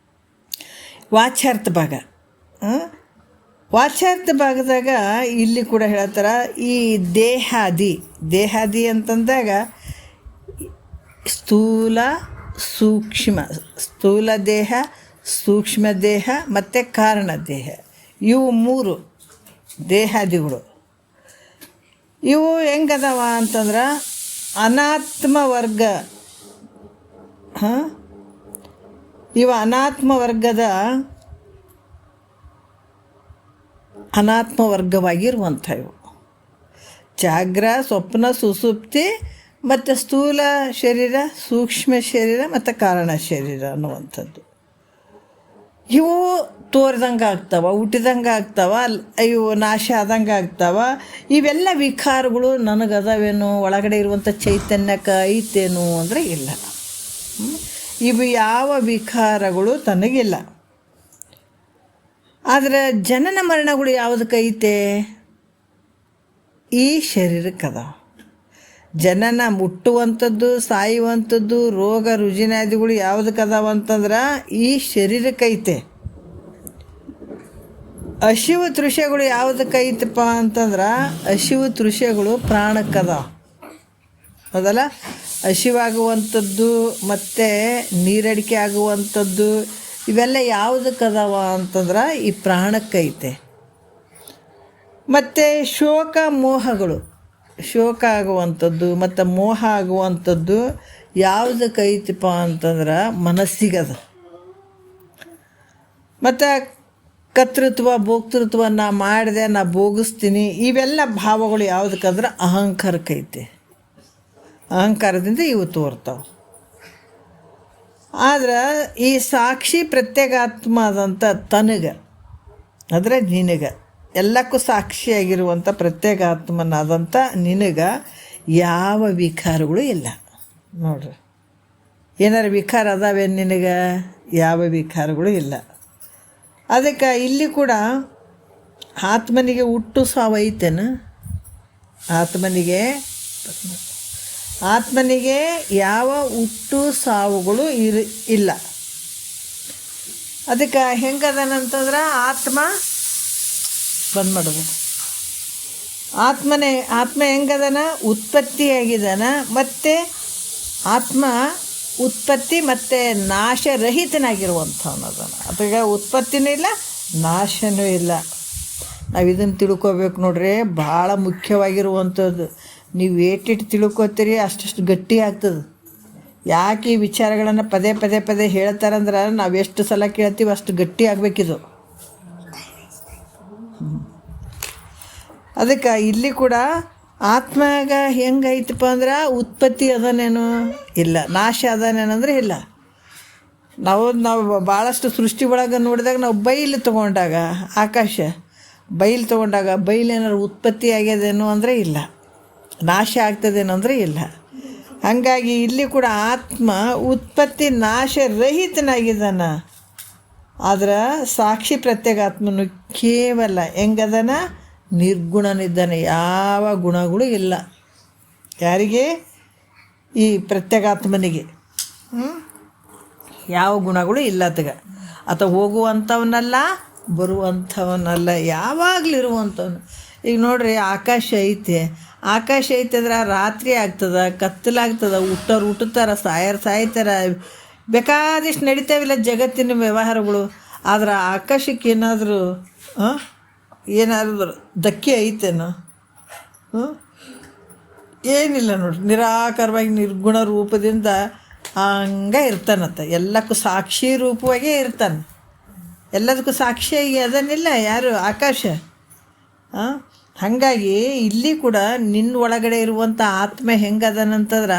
ವಾಚ್ಯಾರ್ಥ ಭಾಗ. ವಾಚ್ಯಾರ್ಥ ಭಾಗದಾಗ ಇಲ್ಲಿ ಕೂಡ ಹೇಳ್ತಾರೆ. ಈ ದೇಹಾದಿ ಅಂತಂದಾಗ ಸ್ಥೂಲ ದೇಹ, ಸೂಕ್ಷ್ಮ ದೇಹ ಮತ್ತು ಕಾರಣ ದೇಹ, ಇವು 3 ದೇಹಾದಿಗಳು. ಇವು ಹೆಂಗದವ ಅಂತಂದ್ರೆ ಅನಾತ್ಮ ವರ್ಗ ಹಾಂ, ಇವು ಅನಾತ್ಮ ವರ್ಗವಾಗಿರುವಂಥ ಇವು ಜಾಗ್ರ, ಸ್ವಪ್ನ, ಸುಸುಪ್ತಿ ಮತ್ತು ಸ್ಥೂಲ ಶರೀರ, ಸೂಕ್ಷ್ಮ ಶರೀರ ಮತ್ತು ಕಾರಣ ಶರೀರ ಅನ್ನುವಂಥದ್ದು. ಇವು ತೋರ್ದಂಗೆ ಆಗ್ತಾವ, ಹುಟ್ಟಿದಂಗೆ ಆಗ್ತಾವ, ಇವು ನಾಶ ಆದಂಗೆ ಆಗ್ತಾವ. ಇವೆಲ್ಲ ವಿಕಾರಗಳು ನನಗದಾವೇನು, ಒಳಗಡೆ ಇರುವಂಥ ಚೈತನ್ಯಕ್ಕೆ ಐತೇನು ಅಂದರೆ ಇಲ್ಲ. ಇವು ಯಾವ ವಿಕಾರಗಳು ತನಗಿಲ್ಲ. ಆದರೆ ಜನನ ಮರಣಗಳು ಯಾವುದಕ್ಕೈತೆ? ಈ ಶರೀರಕ್ಕದ. ಜನನ ಮುಟ್ಟುವಂಥದ್ದು, ಸಾಯುವಂಥದ್ದು, ರೋಗ ರುಜಿನಾದಿಗಳು ಯಾವುದಕ್ಕದಾವ ಅಂತಂದ್ರೆ ಈ ಶರೀರಕ್ಕೈತೆ. ಹಸಿವು ತೃಷೆಗಳು ಯಾವುದಕ್ಕೈತಪ್ಪ ಅಂತಂದ್ರೆ ಹಸಿವು ತೃಷೆಗಳು ಪ್ರಾಣಕ್ಕದ. ಹೌದಲ್ಲ? ಹಸಿವಾಗುವಂಥದ್ದು ಮತ್ತು ನೀರಡಿಕೆ ಆಗುವಂಥದ್ದು ಇವೆಲ್ಲ ಯಾವುದಕ್ಕದಾವ ಅಂತಂದ್ರೆ ಈ ಪ್ರಾಣಕ್ಕೈತೆ. ಮತ್ತು ಶೋಕ ಆಗುವಂಥದ್ದು ಮತ್ತು ಮೋಹ ಆಗುವಂಥದ್ದು ಯಾವುದಕ್ಕೈತಪ್ಪ ಅಂತಂದ್ರೆ ಮನಸ್ಸಿಗದ. ಮತ್ತು ಕರ್ತೃತ್ವ, ಭೋಕ್ತೃತ್ವ, ನಾ ಮಾಡಿದೆ, ನಾ ಭೋಗಿಸ್ತೀನಿ, ಇವೆಲ್ಲ ಭಾವಗಳು ಯಾವುದಕ್ಕಂದ್ರೆ ಅಹಂಕಾರಕ್ಕೈತೆ. ಅಹಂಕಾರದಿಂದ ಇವು ತೋರ್ತಾವೆ. ಆದ್ರೆ ಈ ಸಾಕ್ಷಿ ಪ್ರತ್ಯೇಗಾತ್ಮ ಆದಂಥ ತನಗೆ, ಅಂದರೆ ನಿನಗೆ, ಎಲ್ಲಕ್ಕೂ ಸಾಕ್ಷಿಯಾಗಿರುವಂಥ ಪ್ರತ್ಯೇಗಾತ್ಮನಾದಂಥ ನಿನಗೆ ಯಾವ ವಿಕಾರಗಳು ಇಲ್ಲ. ನೋಡ್ರಿ, ಏನಾರು ವಿಕಾರ ಅದಾವೆ ನಿನಗೆ? ಯಾವ ವಿಕಾರಗಳು ಇಲ್ಲ. ಅದಕ್ಕೆ ಇಲ್ಲಿ ಕೂಡ ಆತ್ಮನಿಗೆ ಹುಟ್ಟು ಸಾವು ಐತೇನು? ಆತ್ಮನಿಗೆ ಯಾವ ಹುಟ್ಟು ಸಾವುಗಳು ಇಲ್ಲ. ಅದಕ್ಕೆ ಹೆಂಗದನಂತಂದ್ರೆ ಆತ್ಮ ಮಾಡೋದು. ಆತ್ಮ ಹೆಂಗದನ? ಉತ್ಪತ್ತಿಯಾಗಿದ್ದಾನ. ಮತ್ತು ಆತ್ಮ ಉತ್ಪತ್ತಿ ಮತ್ತು ನಾಶರಹಿತನಾಗಿರುವಂಥವನದನ. ಅದಕ್ಕೆ ಉತ್ಪತ್ತಿನೂ ಇಲ್ಲ, ನಾಶನೂ ಇಲ್ಲ. ನಾವು ಇದನ್ನು ತಿಳ್ಕೊಬೇಕು ನೋಡ್ರಿ, ಭಾಳ ಮುಖ್ಯವಾಗಿರುವಂಥದ್ದು. ನೀವು ಏಟಿಟ್ಟು ತಿಳ್ಕೊತೀರಿ ಅಷ್ಟು ಗಟ್ಟಿ ಆಗ್ತದೆ. ಯಾಕೆ ಈ ವಿಚಾರಗಳನ್ನು ಪದೇ ಪದೇ ಪದೇ ಹೇಳ್ತಾರಂದ್ರೆ ನಾವು ಎಷ್ಟು ಸಲ ಕೇಳ್ತೀವಿ ಅಷ್ಟು ಗಟ್ಟಿ ಆಗಬೇಕಿದು. ಅದಕ್ಕೆ ಇಲ್ಲಿ ಕೂಡ ಆತ್ಮಗ ಹೆಂಗೈತಪ್ಪ ಅಂದ್ರೆ ಉತ್ಪತ್ತಿ ಅದನೇನು ಇಲ್ಲ, ನಾಶ ಅದನೇನಂದ್ರೆ ಇಲ್ಲ. ನಾವು ಭಾಳಷ್ಟು ಸೃಷ್ಟಿ ಒಳಗೆ ನೋಡಿದಾಗ ನಾವು ಬೈಲು ತೊಗೊಂಡಾಗ, ಆಕಾಶ ಬೈಲು ತೊಗೊಂಡಾಗ ಬೈಲೇನಾದ್ರು ಉತ್ಪತ್ತಿ ಆಗ್ಯದೇನು ಅಂದರೆ ಇಲ್ಲ, ನಾಶ ಆಗ್ತದೇನೋ ಅಂದರೆ ಇಲ್ಲ. ಹಾಗಾಗಿ ಇಲ್ಲಿ ಕೂಡ ಆತ್ಮ ಉತ್ಪತ್ತಿ ನಾಶ ರಹಿತನಾಗಿದ್ದಾನ. ಆದ್ರೆ ಸಾಕ್ಷಿ ಪ್ರತ್ಯೇಗಾತ್ಮನು ಕೇವಲ ಹೆಂಗದನ? ನಿರ್ಗುಣನಿದ್ದಾನೆ. ಯಾವ ಗುಣಗಳು ಇಲ್ಲ ಯಾರಿಗೆ? ಈ ಪ್ರತ್ಯೇಗಾತ್ಮನಿಗೆ ಯಾವ ಗುಣಗಳು ಇಲ್ಲ. ಆತ ಹೋಗುವಂಥವನಲ್ಲ, ಬರುವಂಥವನಲ್ಲ, ಯಾವಾಗಲೂ ಇರುವಂಥವನು. ಈಗ ನೋಡ್ರಿ, ಆಕಾಶ ಐತೆ ಅಂದ್ರೆ ರಾತ್ರಿ ಆಗ್ತದೆ, ಕತ್ತಲಾಗ್ತದೆ, ಹುಟ್ಟುತ್ತಾರೆ, ಸಾಯ್ತಾರೆ, ಬೇಕಾದಷ್ಟು ನಡೀತಾವಿಲ್ಲ ಜಗತ್ತಿನ ವ್ಯವಹಾರಗಳು. ಆದ್ರೆ ಆಕಾಶಕ್ಕೆ ಏನಾದರೂ ಧಕ್ಕೆ ಐತೇನೋ? ಏನಿಲ್ಲ ನೋಡ್ರಿ, ನಿರಾಕಾರವಾಗಿ ನಿರ್ಗುಣ ರೂಪದಿಂದ ಹಂಗೆ ಇರ್ತಾನತ್ತ. ಎಲ್ಲಕ್ಕೂ ಸಾಕ್ಷಿ ರೂಪವಾಗೇ ಇರ್ತಾನೆ, ಎಲ್ಲದಕ್ಕೂ ಸಾಕ್ಷಿಯಾಗಿ ಅದನ್ನಿಲ್ಲ ಯಾರು? ಆಕಾಶ. ಹಾಗಾಗಿ ಇಲ್ಲಿ ಕೂಡ ನಿನ್ನ ಒಳಗಡೆ ಇರುವಂಥ ಆತ್ಮ ಹೆಂಗದನಂತಂದ್ರೆ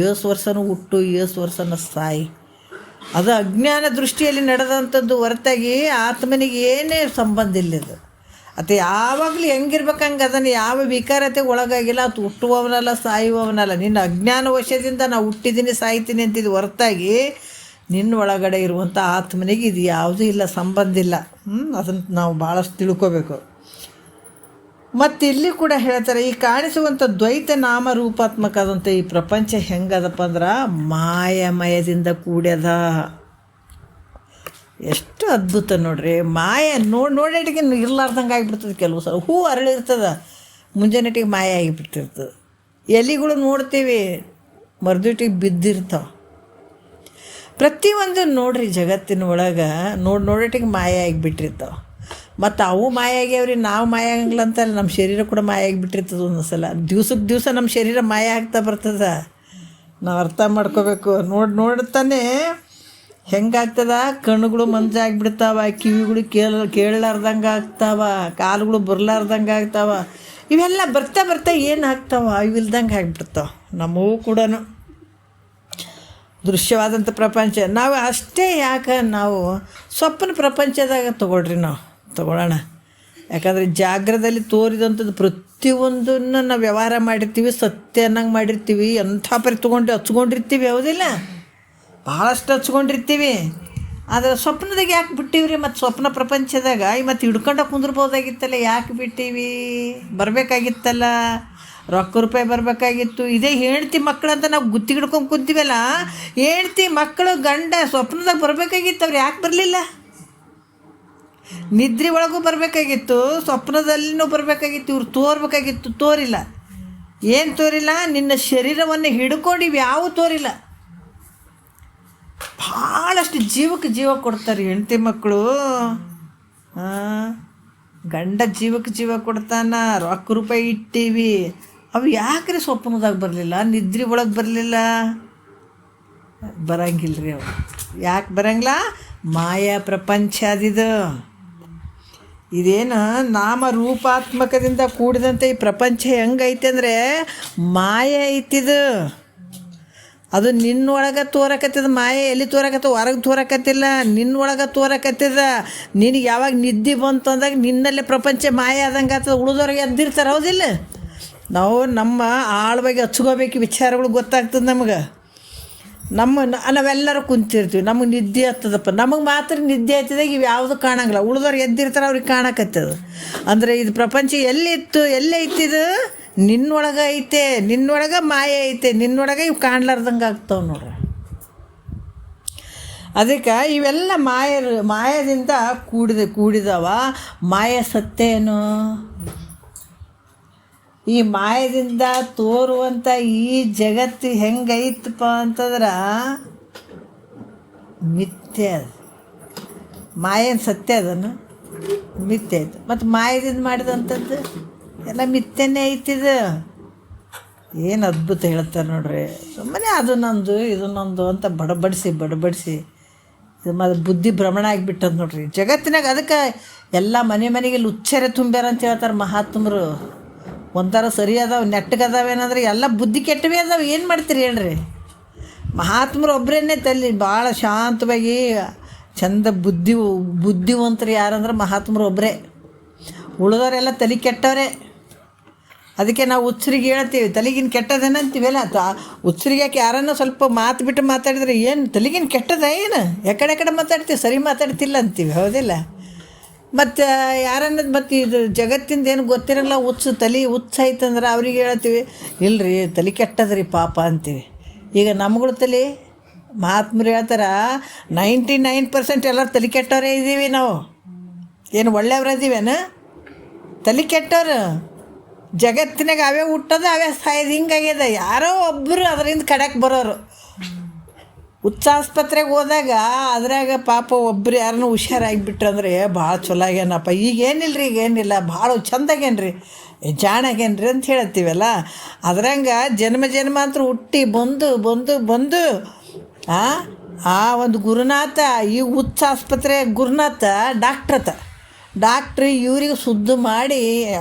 ಏಸು ವರ್ಷನೂ ಹುಟ್ಟು, ಏಸು ವರ್ಷನ ಸಾಯಿ. ಅದು ಅಜ್ಞಾನ ದೃಷ್ಟಿಯಲ್ಲಿ ನಡೆದಂಥದ್ದು ಹೊರತಾಗಿ ಆತ್ಮನಿಗೆ ಏನೇ ಸಂಬಂಧ ಇಲ್ಲದು. ಅದು ಯಾವಾಗಲೂ ಹೆಂಗಿರ್ಬೇಕು ಹಂಗೆ ಅದನ್ನು ಯಾವ ವಿಕಾರತೆ ಒಳಗಾಗಿಲ್ಲ. ಅದು ಹುಟ್ಟುವವನಲ್ಲ, ಸಾಯುವವನಲ್ಲ. ನಿನ್ನ ಅಜ್ಞಾನ ವಶದಿಂದ ನಾವು ಹುಟ್ಟಿದ್ದೀನಿ, ಸಾಯ್ತೀನಿ ಅಂತಿದ್ದು ಹೊರತಾಗಿ ನಿನ್ನ ಒಳಗಡೆ ಇರುವಂಥ ಆತ್ಮನಿಗೆ ಇದು ಯಾವುದೂ ಇಲ್ಲ, ಸಂಬಂಧ ಇಲ್ಲ. ಅದನ್ನು ನಾವು ಭಾಳಷ್ಟು ತಿಳ್ಕೋಬೇಕು. ಮತ್ತು ಇಲ್ಲಿ ಕೂಡ ಹೇಳ್ತಾರೆ, ಈ ಕಾಣಿಸುವಂಥ ದ್ವೈತ ನಾಮ ರೂಪಾತ್ಮಕ ಆದಂಥ ಈ ಪ್ರಪಂಚ ಹೆಂಗದಪ್ಪ ಅಂದ್ರೆ ಮಾಯಮಯದಿಂದ ಕೂಡ್ಯದ. ಎಷ್ಟು ಅದ್ಭುತ ನೋಡ್ರಿ. ಮಾಯ ನೋಡೇಟಿಗೆ ಇರ್ಲಾರ್ದಂಗೆ ಆಗಿಬಿಡ್ತದೆ. ಕೆಲವು ಸಲ ಹೂ ಅರಳಿರ್ತದೆ, ಮುಂಜಾನೆಟಿಗೆ ಮಾಯ ಆಗಿಬಿಟ್ಟಿರ್ತದೆ. ಎಲೆಗಳು ನೋಡ್ತೀವಿ, ಮರ್ದಿಟ್ಟಿಗೆ ಬಿದ್ದಿರ್ತಾವೆ. ಪ್ರತಿಯೊಂದು ನೋಡ್ರಿ ಜಗತ್ತಿನ ಒಳಗೆ ನೋಡೇಟಿಗೆ ಮಾಯ ಆಗಿಬಿಟ್ಟಿರ್ತಾವೆ. ಮತ್ತು ಅವು ಮಾಯ ಆಗ್ಯಾವ್ರಿ, ನಾವು ಮಾಯ ಆಗಂಗಿಲ್ಲ ಅಂತಲ್ಲ, ನಮ್ಮ ಶರೀರ ಕೂಡ ಮಾಯ ಆಗಿಬಿಟ್ಟಿರ್ತದೆ. ಒಂದು ಸಲ ದಿವ್ಸಕ್ಕೆ ದಿವಸ ನಮ್ಮ ಶರೀರ ಮಾಯ ಆಗ್ತಾ ಬರ್ತದೆ. ನಾವು ಅರ್ಥ ಮಾಡ್ಕೋಬೇಕು. ನೋಡ್ತಾನೆ ಹೆಂಗಾಗ್ತದ, ಕಣ್ಣುಗಳು ಮಂಜಾಗ್ಬಿಡ್ತಾವ, ಕಿವಿಗಳು ಕೇಳಲಾರ್ದಂಗೆ ಆಗ್ತಾವ, ಕಾಲುಗಳು ಬರ್ಲಾರ್ದಂಗೆ ಆಗ್ತಾವ. ಇವೆಲ್ಲ ಬರ್ತಾ ಬರ್ತಾ ಏನು ಆಗ್ತಾವ, ಇವಿಲ್ದಂಗೆ ಆಗ್ಬಿಡ್ತಾವ. ನಮ್ಮವು ಕೂಡ ದೃಶ್ಯವಾದಂಥ ಪ್ರಪಂಚ. ನಾವು ಅಷ್ಟೇ ಯಾಕೆ ನಾವು ಸ್ವಪ್ನ ಪ್ರಪಂಚದಾಗ ತಗೊಳ್ಳೋಣ. ಯಾಕಂದರೆ ಜಾಗ್ರದಲ್ಲಿ ತೋರಿದಂಥದ್ದು ಪ್ರತಿಯೊಂದನ್ನು ನಾವು ವ್ಯವಹಾರ ಮಾಡಿರ್ತೀವಿ, ಸತ್ಯ ಅನ್ನಂಗೆ ಮಾಡಿರ್ತೀವಿ, ಎಂಥ ಪರಿ ಹಚ್ಕೊಂಡಿರ್ತೀವಿ. ಹೌದಿಲ್ಲ, ಭಾಳಷ್ಟು ಹಚ್ಕೊಂಡಿರ್ತೀವಿ. ಆದರೆ ಸ್ವಪ್ನದಾಗ ಯಾಕೆ ಬಿಟ್ಟಿವ್ರಿ? ಮತ್ತು ಸ್ವಪ್ನ ಪ್ರಪಂಚದಾಗ ಮತ್ತು ಹಿಡ್ಕೊಂಡು ಕುಂದ್ರಬೋದಾಗಿತ್ತಲ್ಲ, ಯಾಕೆ ಬಿಟ್ಟೀವಿ? ಬರಬೇಕಾಗಿತ್ತಲ್ಲ, ರೊಕ್ಕ ರೂಪಾಯಿ ಬರಬೇಕಾಗಿತ್ತು. ಇದೇ ಹೆಂಡ್ತಿ ಮಕ್ಕಳಂತ ನಾವು ಗುತ್ತಿ ಹಿಡ್ಕೊಂಡು ಕುಂತೀವಲ್ಲ, ಹೆಂಡ್ತಿ ಮಕ್ಕಳು ಗಂಡ ಸ್ವಪ್ನದಾಗ ಬರಬೇಕಾಗಿತ್ತು. ಅವ್ರು ಯಾಕೆ ಬರಲಿಲ್ಲ? ನಿದ್ರೆ ಒಳಗೂ ಬರಬೇಕಾಗಿತ್ತು, ಸ್ವಪ್ನದಲ್ಲಿನೂ ಬರಬೇಕಾಗಿತ್ತು. ಇವ್ರು ತೋರ್ಬೇಕಾಗಿತ್ತು, ತೋರಿಲ್ಲ. ಏನು ತೋರಿಲ್ಲ? ನಿನ್ನ ಶರೀರವನ್ನು ಹಿಡ್ಕೊಂಡು ಯಾವ ತೋರಿಲ್ಲ. ಭಾಳಷ್ಟು ಜೀವಕ್ಕೆ ಜೀವ ಕೊಡ್ತಾರೆ ಹೆಂಡತಿ ಮಕ್ಕಳು. ಗಂಡ ಜೀವಕ್ಕೆ ಜೀವ ಕೊಡ್ತಾನ, ರೊಕ್ಕ ರೂಪಾಯಿ ಇಟ್ಟೀವಿ. ಅವು ಯಾಕ್ರಿ ಸ್ವಪ್ನದಾಗ ಬರಲಿಲ್ಲ, ನಿದ್ರೆ ಒಳಗೆ ಬರಲಿಲ್ಲ? ಬರಂಗಿಲ್ಲ ರೀ ಅವು. ಯಾಕೆ ಬರಂಗಿಲ್ಲ? ಮಾಯಾ ಪ್ರಪಂಚ ಅದಿದು. ಇದೇನು ನಾಮ ರೂಪಾತ್ಮಕದಿಂದ ಕೂಡಿದಂಥ ಈ ಪ್ರಪಂಚ ಹೆಂಗೈತೆ ಅಂದರೆ ಮಾಯೆ ಐತಿದು. ಅದು ನಿನ್ನೊಳಗೆ ತೋರಕತ್ತದ. ಮಾಯೆ ಎಲ್ಲಿ ತೋರಕತ್ತ? ಹೊರಗೆ ತೋರಕತ್ತಿಲ್ಲ, ನಿನ್ನೊಳಗೆ ತೋರಕತ್ತದ. ನಿನಗೆ ಯಾವಾಗ ನಿದ್ದೆ ಬಂತು ಅಂದಾಗ ನಿನ್ನಲ್ಲೇ ಪ್ರಪಂಚ ಮಾಯೆ ಆದಂಗೆ ಆಗ್ತದೆ. ಉಳಿದವ್ರಿಗೆ ಎದ್ದಿರ್ತಾರೆ. ಹೌದಿಲ್ಲ? ನಾವು ನಮ್ಮ ಆಳವಾಗಿ ಹಚ್ಕೋಬೇಕು, ವಿಚಾರಗಳು ಗೊತ್ತಾಗ್ತದೆ ನಮಗೆ. ನಾವೆಲ್ಲರೂ ಕುಂತಿರ್ತೀವಿ, ನಮಗೆ ನಿದ್ದೆ ಆಗ್ತದಪ್ಪ. ನಮಗೆ ಮಾತ್ರ ನಿದ್ದೆ ಆಗ್ತದಾಗ ಇವು ಯಾವುದು ಕಾಣಂಗಿಲ್ಲ. ಉಳಿದವ್ರು ಎದ್ದಿರ್ತಾರೆ, ಅವ್ರಿಗೆ ಕಾಣಕತ್ತದ. ಅಂದರೆ ಇದು ಪ್ರಪಂಚ ಎಲ್ಲಿತ್ತು, ಎಲ್ಲೈತಿದು? ನಿನ್ನೊಳಗೆ ಐತೆ, ನಿನ್ನೊಳಗೆ ಮಾಯೆ ಐತೆ, ನಿನ್ನೊಳಗೆ ಇವು ಕಾಣ್ಲಾರ್ದಂಗೆ ಆಗ್ತಾವೆ ನೋಡ್ರಿ. ಅದಕ್ಕೆ ಇವೆಲ್ಲ ಮಾಯದಿಂದ ಕೂಡಿದವ. ಮಾಯ ಸತ್ಯ ಏನು? ಈ ಮಾಯದಿಂದ ತೋರುವಂಥ ಈ ಜಗತ್ತು ಹೆಂಗೈತಪ್ಪ ಅಂತಂದ್ರೆ ಮಿಥ್ಯೆ. ಅದು ಮಾಯೇನು ಸತ್ಯ ಅದನ್ನು ಮಿಥ್ಯೆ ಐತೆ. ಮತ್ತು ಮಾಯದಿಂದ ಮಾಡಿದಂಥದ್ದು ಎಲ್ಲ ಮಿಥ್ಯೆನೇ ಐತಿದು. ಏನು ಅದ್ಭುತ ಹೇಳ್ತಾರೆ ನೋಡ್ರಿ. ಸುಮ್ಮನೆ ಅದು ನಂದು ಇದು ನಂದು ಅಂತ ಬಡಬಡಿಸಿ ಇದು ಬುದ್ಧಿ ಭ್ರಮಣ ಆಗಿಬಿಟ್ಟದು ನೋಡ್ರಿ ಜಗತ್ತಿನಾಗ. ಅದಕ್ಕೆ ಎಲ್ಲ ಮನೆಗೆ ಲುಚ್ಚರೆ ತುಂಬ್ಯಾರ ಅಂತ ಹೇಳ್ತಾರೆ ಮಹಾತ್ಮರು. ಒಂಥರ ಸರಿ ಅದಾವೆ, ನೆಟ್ಟಗದಾವೇನಂದ್ರೆ ಎಲ್ಲ ಬುದ್ಧಿ ಕೆಟ್ಟವೇ ಅದಾವೆ. ಏನು ಮಾಡ್ತೀರಿ ಹೇಳ್ರಿ? ಮಹಾತ್ಮರು ಒಬ್ಬರನ್ನೇ ತಲ್ಲಿ ಭಾಳ ಶಾಂತವಾಗಿ ಚಂದ ಬುದ್ಧಿವಂತರು ಯಾರಂದ್ರೆ ಮಹಾತ್ಮರು ಒಬ್ಬರೇ. ಉಳಿದವರೆಲ್ಲ ತಲೆ ಕೆಟ್ಟವರೇ. ಅದಕ್ಕೆ ನಾವು ಹುಚ್ಚರಿಗೆ ಹೇಳ್ತೀವಿ ತಲೆಗಿನ ಕೆಟ್ಟದೇನ ಅಂತೀವಲ್ಲ. ಹುಚ್ಚರಿಗೆ ಯಾಕೆ ಯಾರನ್ನ ಸ್ವಲ್ಪ ಮಾತು ಬಿಟ್ಟು ಮಾತಾಡಿದ್ರೆ ಏನು ತಲೆಗಿನ ಕೆಟ್ಟದ ಏನು? ಎಕಡೆ ಮಾತಾಡ್ತೀವಿ, ಸರಿ ಮಾತಾಡ್ತಿಲ್ಲ ಅಂತೀವಿ. ಹೌದಿಲ್ಲ? ಮತ್ತು ಯಾರನ್ನ ಮತ್ತು ಇದು ಜಗತ್ತಿಂದ ಏನು ಗೊತ್ತಿರಲ್ಲ, ತಲೆ ಹುಚ್ಚೈತಂದ್ರೆ ಅವ್ರಿಗೆ ಹೇಳ್ತೀವಿ ಇಲ್ರಿ ತಲೆ ಕೆಟ್ಟದ್ರಿ ಪಾಪ ಅಂತೀವಿ. ಈಗ ನಮ್ಗಳು ತಲೆ ಮಹಾತ್ಮರು ಹೇಳ್ತಾರೆ 99% ಎಲ್ಲರೂ ತಲೆ ಕೆಟ್ಟವರೇ ಇದ್ದೀವಿ ನಾವು. ಏನು ಒಳ್ಳೆಯವ್ರು ಇದ್ದೀವೇನು? ತಲೆ ಕೆಟ್ಟವ್ರು. ಜಗತ್ತಿನಾಗ ಅವೇ ಹುಟ್ಟೋದು ಅವೇ ಸಾಯೋದು, ಹಿಂಗಾಗ್ಯದ. ಯಾರೋ ಒಬ್ಬರು ಅದರಿಂದ ಕಡೆಗೆ ಬರೋರು. ಆಸ್ಪತ್ರೆಗೆ ಹೋದಾಗ ಅದ್ರಾಗ ಪಾಪ ಒಬ್ಬರು ಯಾರನ್ನೂ ಹುಷಾರಾಗಿಬಿಟ್ರಂದ್ರೆ ಭಾಳ ಚಲೋ ಆಗ್ಯಾನಪ್ಪ, ಈಗೇನಿಲ್ಲ ಈಗೇನಿಲ್ಲ ಭಾಳ ಚಂದಾಗೇನ್ರಿ, ಜಾಣಾಗೇನ್ರಿ ಅಂತ ಹೇಳ್ತೀವಲ್ಲ. ಅದ್ರಂಗೆ ಜನ್ಮ ಅಂತ ಹುಟ್ಟಿ ಬಂದು ಆ ಒಂದು ಗುರುನಾಥ, ಈ ಆಸ್ಪತ್ರೆ ಗುರುನಾಥ ಡಾಕ್ಟ್ರಿ ಇವ್ರಿಗೆ ಸುದ್ದು ಮಾಡಿ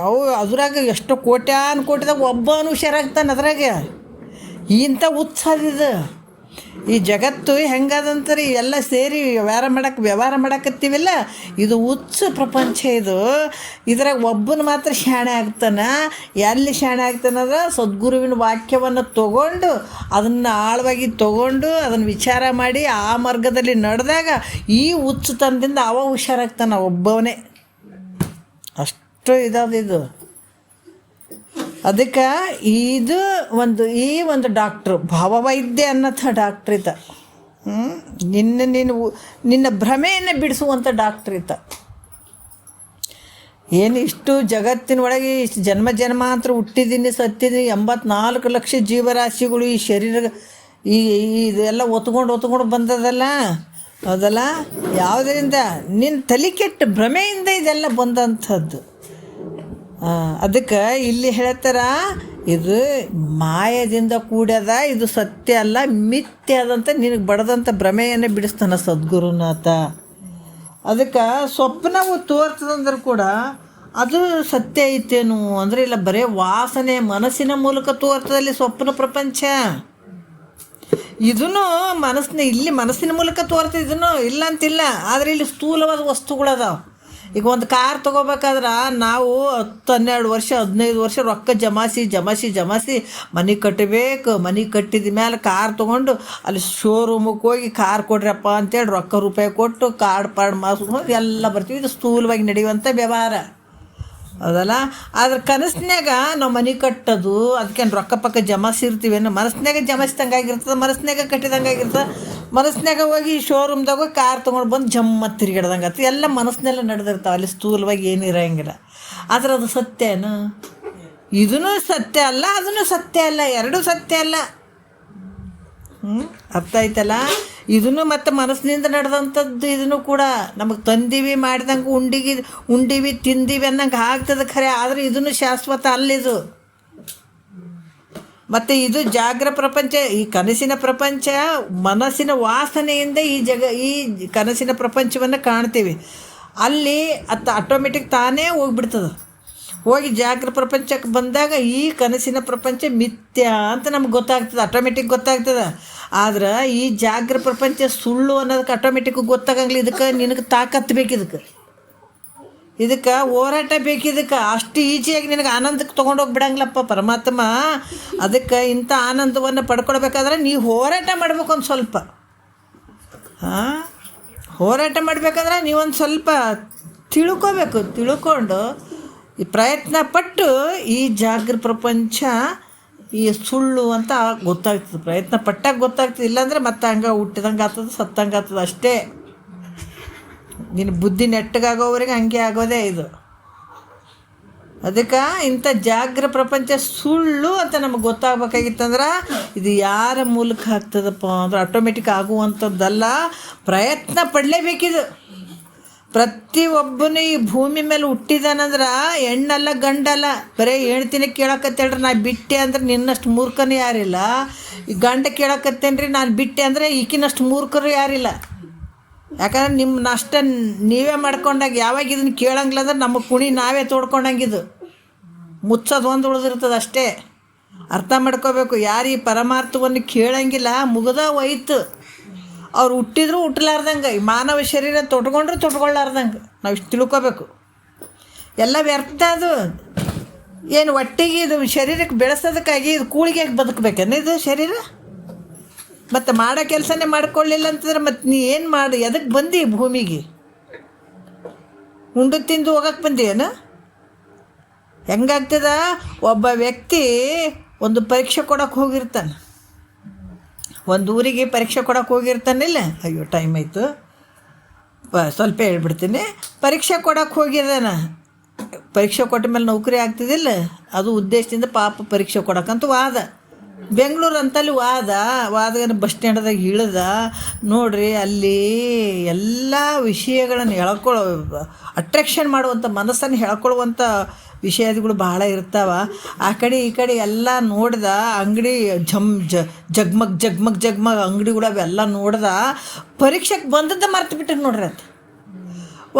ಅದ್ರಾಗ ಎಷ್ಟು ಕೋಟ್ಯಾನುಕೋಟಿದಾಗ ಒಬ್ಬನು ಹುಷಾರಾಗ್ತಾನೆ. ಅದ್ರಾಗ ಇಂಥ ಉತ್ಸಾಹದಿದು. ಈ ಜಗತ್ತು ಹೆಂಗದಂತಾರೆ ಎಲ್ಲ ಸೇರಿ ವ್ಯವಹಾರ ಮಾಡಕತ್ತೀವಿಲ್ಲ, ಇದು ಪ್ರಪಂಚ ಇದು. ಇದ್ರಾಗ ಒಬ್ಬನ ಮಾತ್ರ ಶಾಣೆ ಆಗ್ತಾನೆ. ಎಲ್ಲಿ ಶಾಣೆ ಆಗ್ತಾನಂದ್ರೆ ಸದ್ಗುರುವಿನ ವಾಕ್ಯವನ್ನು ತೊಗೊಂಡು ಅದನ್ನು ಆಳವಾಗಿ ತೊಗೊಂಡು ಅದನ್ನು ವಿಚಾರ ಮಾಡಿ ಆ ಮಾರ್ಗದಲ್ಲಿ ನಡೆದಾಗ ಈ ತನದಿಂದ ಹುಷಾರಾಗ್ತಾನೆ ಒಬ್ಬವನೇ. ಅಷ್ಟು ಇದಾದಿದು. ಅದಕ್ಕೆ ಈ ಒಂದು ಡಾಕ್ಟ್ರು ಭಾವವೈದ್ಯ ಅನ್ನೋಂಥ ಡಾಕ್ಟ್ರ್ ಈತ. ನಿನ್ನ ಭ್ರಮೆಯನ್ನು ಬಿಡಿಸುವಂಥ ಡಾಕ್ಟ್ರ್ ಈತ. ಏನು ಇಷ್ಟು ಜಗತ್ತಿನೊಳಗೆ ಇಷ್ಟು ಜನ್ಮಾಂತರ ಹುಟ್ಟಿದ್ದೀನಿ ಸತ್ತಿದ್ದೀನಿ, 84 ಲಕ್ಷ ಜೀವರಾಶಿಗಳು ಈ ಶರೀರ ಇದೆಲ್ಲ ಒತ್ಕೊಂಡು ಬಂದದಲ್ಲ. ಹೌದಲ್ಲ? ಯಾವುದರಿಂದ? ನಿನ್ನ ತಲೆ ಕೆಟ್ಟ ಭ್ರಮೆಯಿಂದ ಇದೆಲ್ಲ ಬಂದಂಥದ್ದು. ಅದಕ್ಕೆ ಇಲ್ಲಿ ಹೇಳ್ತಾರ ಇದು ಮಾಯದಿಂದ ಕೂಡ್ಯದ, ಇದು ಸತ್ಯ ಅಲ್ಲ, ಮಿಥ್ಯ ಅದಂತ ನಿನಗೆ ಬಡದಂಥ ಭ್ರಮೆಯನ್ನೇ ಬಿಡಿಸ್ತಾನೆ ಸದ್ಗುರುನಾಥ. ಅದಕ್ಕೆ ಸ್ವಪ್ನವು ತೋರ್ತದಂದ್ರೆ ಕೂಡ ಅದು ಸತ್ಯ ಐತೇನು ಅಂದರೆ ಇಲ್ಲ, ಬರೀ ವಾಸನೆ ಮನಸ್ಸಿನ ಮೂಲಕ ತೋರ್ತದಲ್ಲಿ ಸ್ವಪ್ನ ಪ್ರಪಂಚ. ಇದನ್ನು ಇಲ್ಲಿ ಮನಸ್ಸಿನ ಮೂಲಕ ತೋರ್ತದೆ, ಇದನ್ನು ಇಲ್ಲ ಅಂತಿಲ್ಲ. ಆದರೆ ಇಲ್ಲಿ ಸ್ಥೂಲವಾದ ವಸ್ತುಗಳದಾವೆ. ಈಗ ಒಂದು ಕಾರ್ ತೊಗೋಬೇಕಾದ್ರೆ ನಾವು 10-12 ವರ್ಷ 15 ವರ್ಷ ರೊಕ್ಕ ಜಮಾಸಿ ಮನೆ ಕಟ್ಟಬೇಕು. ಮನೆ ಕಟ್ಟಿದ ಮೇಲೆ ಕಾರ್ ತೊಗೊಂಡು ಅಲ್ಲಿ ಶೋರೂಮಿಗೆ ಹೋಗಿ ಕಾರ್ ಕೊಡ್ರಪ್ಪ ಅಂತೇಳಿ ರೊಕ್ಕ ರೂಪಾಯಿ ಕೊಟ್ಟು ಕಾರ್ಡ್ ಮಾಡಿಸ್ಕೊಂಡು ಎಲ್ಲ ಬರ್ತೀವಿ. ಇದು ಸ್ಥೂಲವಾಗಿ ನಡೆಯುವಂಥ ವ್ಯವಹಾರ ಹೌದಲ್ಲ. ಆದ್ರೆ ಕನಸಿನಾಗ ನಾವು ಮನೆ ಕಟ್ಟೋದು ಅದಕ್ಕೇನು ರೊಕ್ಕ ಪಕ್ಕ ಜಮಾಸಿರ್ತೀವಿ ಅನ್ನೋ ಮನಸ್ಸಿನಾಗ ಜಮಾಸಿದಂಗಾಗಿರ್ತದೆ, ಮನಸ್ಸಿನಾಗ ಕಟ್ಟಿದಂಗಾಗಿರ್ತದೆ. ಮನಸ್ಸಿನಾಗ ಹೋಗಿ ಶೋರೂಮ್ದಾಗ ಹೋಗಿ ಕಾರ್ ತೊಗೊಂಡು ಬಂದು ಜಮ್ಮತ್ತು ತಿರುಗಿಡ್ದಂಗೆ ಆಗ್ತದೆ. ಎಲ್ಲ ಮನಸ್ಸಿನೆಲ್ಲ ನಡೆದಿರ್ತಾವೆ, ಅಲ್ಲಿ ಸ್ಥೂಲವಾಗಿ ಏನು ಇರೋಂಗಿಲ್ಲ. ಆದ್ರೆ ಅದು ಸತ್ಯನಾ? ಇದೂ ಸತ್ಯ ಅಲ್ಲ, ಅದೂ ಸತ್ಯ ಅಲ್ಲ, ಎರಡೂ ಸತ್ಯ ಅಲ್ಲ. ಅರ್ಥ ಆಯ್ತಲ್ಲ? ಇದನ್ನು ಮತ್ತು ಮನಸ್ಸಿನಿಂದ ನಡೆದಂಥದ್ದು. ಇದನ್ನು ಕೂಡ ನಮಗೆ ತಂದೀವಿ ಮಾಡಿದಂಗೆ ಉಂಡೀವಿ ತಿಂದೀವಿ ಅನ್ನಂಗೆ ಆಗ್ತದೆ ಖರೆ, ಆದರೆ ಇದನ್ನು ಶಾಶ್ವತ ಅಲ್ಲಿದು. ಮತ್ತು ಇದು ಜಾಗ್ರ ಪ್ರಪಂಚ, ಈ ಕನಸಿನ ಪ್ರಪಂಚ ಮನಸ್ಸಿನ ವಾಸನೆಯಿಂದ ಈ ಕನಸಿನ ಪ್ರಪಂಚವನ್ನು ಕಾಣ್ತೀವಿ. ಅಲ್ಲಿ ಆಟೋಮೆಟಿಕ್ ತಾನೇ ಹೋಗ್ಬಿಡ್ತದೆ. ಹೋಗಿ ಜಾಗ್ರ ಪ್ರಪಂಚಕ್ಕೆ ಬಂದಾಗ ಈ ಕನಸಿನ ಪ್ರಪಂಚ ಮಿಥ್ಯ ಅಂತ ನಮ್ಗೆ ಗೊತ್ತಾಗ್ತದೆ, ಆಟೋಮೆಟಿಕ್ ಗೊತ್ತಾಗ್ತದೆ. ಆದ್ರೆ ಈ ಜಾಗ್ರ ಪ್ರಪಂಚ ಸುಳ್ಳು ಅನ್ನೋದಕ್ಕೆ ಆಟೋಮೆಟಿಕ್ ಗೊತ್ತಾಗಂಗಿಲ್ಲ. ಇದಕ್ಕೆ ನಿನಗೆ ತಾಕತ್ತು ಬೇಕು, ಇದಕ್ಕೆ ಹೋರಾಟ ಬೇಕು. ಇದಕ್ಕೆ ಅಷ್ಟು ಈಜಿಯಾಗಿ ನಿನಗೆ ಆನಂದಕ್ಕೆ ತೊಗೊಂಡೋಗಿ ಬಿಡಂಗಿಲ್ಲಪ್ಪ ಪರಮಾತ್ಮ. ಅದಕ್ಕೆ ಇಂಥ ಆನಂದವನ್ನು ಪಡ್ಕೊಳ್ಬೇಕಾದ್ರೆ ನೀವು ಹೋರಾಟ ಮಾಡ್ಬೇಕು. ಒಂದು ಸ್ವಲ್ಪ ಹೋರಾಟ ಮಾಡಬೇಕಾದ್ರೆ ನೀವೊಂದು ಸ್ವಲ್ಪ ತಿಳ್ಕೊಂಡು ಈ ಪ್ರಯತ್ನ ಪಟ್ಟು ಈ ಜಾಗ್ರ ಪ್ರಪಂಚ ಈ ಸುಳ್ಳು ಅಂತ ಗೊತ್ತಾಗ್ತದೆ. ಪ್ರಯತ್ನ ಪಟ್ಟಾಗ ಗೊತ್ತಾಗ್ತದೆ, ಇಲ್ಲಾಂದ್ರೆ ಮತ್ತೆ ಹಂಗೆ ಹುಟ್ಟಿದಂಗೆ ಆಗ್ತದೆ, ಸತ್ತಂಗೆ ಆಗ್ತದೆ ಅಷ್ಟೇ. ನಿನ್ನ ಬುದ್ಧಿ ನೆಟ್ಟಗಾಗೋವರೆಗೆ ಹಂಗೆ ಆಗೋದೇ ಇದು. ಅದಕ್ಕೆ ಇಂಥ ಜಾಗ್ರ ಪ್ರಪಂಚ ಸುಳ್ಳು ಅಂತ ನಮಗೆ ಗೊತ್ತಾಗಬೇಕಾಗಿತ್ತಂದ್ರೆ ಇದು ಯಾರ ಮೂಲಕ ಆಗ್ತದಪ್ಪ ಅಂದ್ರೆ ಆಟೋಮೆಟಿಕ್ ಆಗುವಂಥದ್ದಲ್ಲ, ಪ್ರಯತ್ನ ಪಡಲೇಬೇಕಿದು. ಪ್ರತಿಯೊಬ್ಬನು ಈ ಭೂಮಿ ಮೇಲೆ ಹುಟ್ಟಿದಾನಂದ್ರೆ ಹೆಣ್ಣಲ್ಲ ಗಂಡಲ್ಲ, ಬರೀ ಹೆಣ್ತಿನ ಕೇಳಕತ್ತೇಳ್ರಿ ನಾ ಬಿಟ್ಟೆ ಅಂದ್ರೆ ನಿನ್ನಷ್ಟು ಮೂರ್ಖನೂ ಯಾರಿಲ್ಲ. ಈ ಗಂಡ ಕೇಳಕತ್ತೇನ್ರಿ ನಾನು ಬಿಟ್ಟೆ ಅಂದರೆ ಈಕಿನಷ್ಟು ಮೂರ್ಖರು ಯಾರಿಲ್ಲ. ಯಾಕಂದ್ರೆ ನಿಮ್ಮ ನಷ್ಟ ನೀವೇ ಮಾಡ್ಕೊಂಡಾಗ ಯಾವಾಗ ಇದನ್ನು ಕೇಳಂಗಿಲ್ಲ ಅಂದ್ರೆ ನಮ್ಮ ಕುಣಿ ನಾವೇ ತೋಡ್ಕೊಂಡಂಗಿದು ಮುಚ್ಚೋದು ಒಂದು ಉಳಿದಿರ್ತದೆ ಅಷ್ಟೇ. ಅರ್ಥ ಮಾಡ್ಕೋಬೇಕು. ಯಾರು ಈ ಪರಮಾರ್ಥವನ್ನು ಕೇಳಂಗಿಲ್ಲ ಮುಗ್ದ ಹೋಯ್ತು. ಅವ್ರು ಹುಟ್ಟಿದ್ರು ಹುಟ್ಟಲಾರ್ದಂಗೆ, ಈ ಮಾನವ ಶರೀರ ತೊಟ್ಕೊಳ್ಳಾರ್ದಂಗೆ ನಾವು ಇಷ್ಟು ತಿಳ್ಕೋಬೇಕು. ಎಲ್ಲ ವ್ಯರ್ಥ ಅದು. ಏನು ಒಟ್ಟಿಗೆ ಇದು ಶರೀರಕ್ಕೆ ಬೆಳೆಸೋದಕ್ಕಾಗಿ ಇದು ಕೂಳಿಗೆ ಬದುಕಬೇಕೇನು ಇದು ಶರೀರ? ಮತ್ತು ಮಾಡೋ ಕೆಲಸನೇ ಮಾಡ್ಕೊಳ್ಳಿಲ್ಲ ಅಂತಂದ್ರೆ ಮತ್ತು ನೀ ಏನು ಮಾಡಿ ಎದಕ್ಕೆ ಬಂದು ಭೂಮಿಗೆ? ಉಂಡು ತಿಂದು ಹೋಗಕ್ಕೆ ಬಂದೇನು? ಹೆಂಗಾಗ್ತದ? ಒಬ್ಬ ವ್ಯಕ್ತಿ ಒಂದು ಪರೀಕ್ಷೆ ಕೊಡೋಕೆ ಹೋಗಿರ್ತಾನೆ, ಒಂದು ಊರಿಗೆ ಪರೀಕ್ಷೆ ಕೊಡೋಕೆ ಹೋಗಿರ್ತಾನಿಲ್ಲ. ಅಯ್ಯೋ ಟೈಮ್ ಆಯಿತು, ಸ್ವಲ್ಪ ಹೇಳ್ಬಿಡ್ತೀನಿ. ಪರೀಕ್ಷೆ ಕೊಡೋಕೆ ಹೋಗಿದ್ದಾನ, ಪರೀಕ್ಷೆ ಕೊಟ್ಟ ಮೇಲೆ ನೌಕರಿ ಆಗ್ತಿದ್ದಿಲ್ಲ, ಅದು ಉದ್ದೇಶದಿಂದ ಪಾಪ ಪರೀಕ್ಷೆ ಕೊಡೋಕ್ಕಂತೂ ವಾದ. ಬೆಂಗಳೂರು ಅಂತಲ್ಲಿ ವಾದ ಬಸ್ ಸ್ಟ್ಯಾಂಡ್ದಾಗ ಇಳಿದ ನೋಡ್ರಿ, ಅಲ್ಲಿ ಎಲ್ಲ ವಿಷಯಗಳನ್ನು ಅಟ್ರಾಕ್ಷನ್ ಮಾಡುವಂಥ ಮನಸ್ಸನ್ನು ಹೇಳ್ಕೊಳ್ಳುವಂಥ ವಿಷಯಗಳು ಭಾಳ ಇರ್ತಾವೆ. ಆ ಕಡೆ ಈ ಕಡೆ ಎಲ್ಲ ನೋಡ್ದ, ಅಂಗಡಿ ಜಗ್ಮಗ್ ಅಂಗಡಿಗಳು ಅವೆಲ್ಲ ನೋಡ್ದ, ಪರೀಕ್ಷೆಗೆ ಬಂದದ್ದು ಮರ್ತು ಬಿಟ್ಟರು ನೋಡ್ರಿ. ಅದು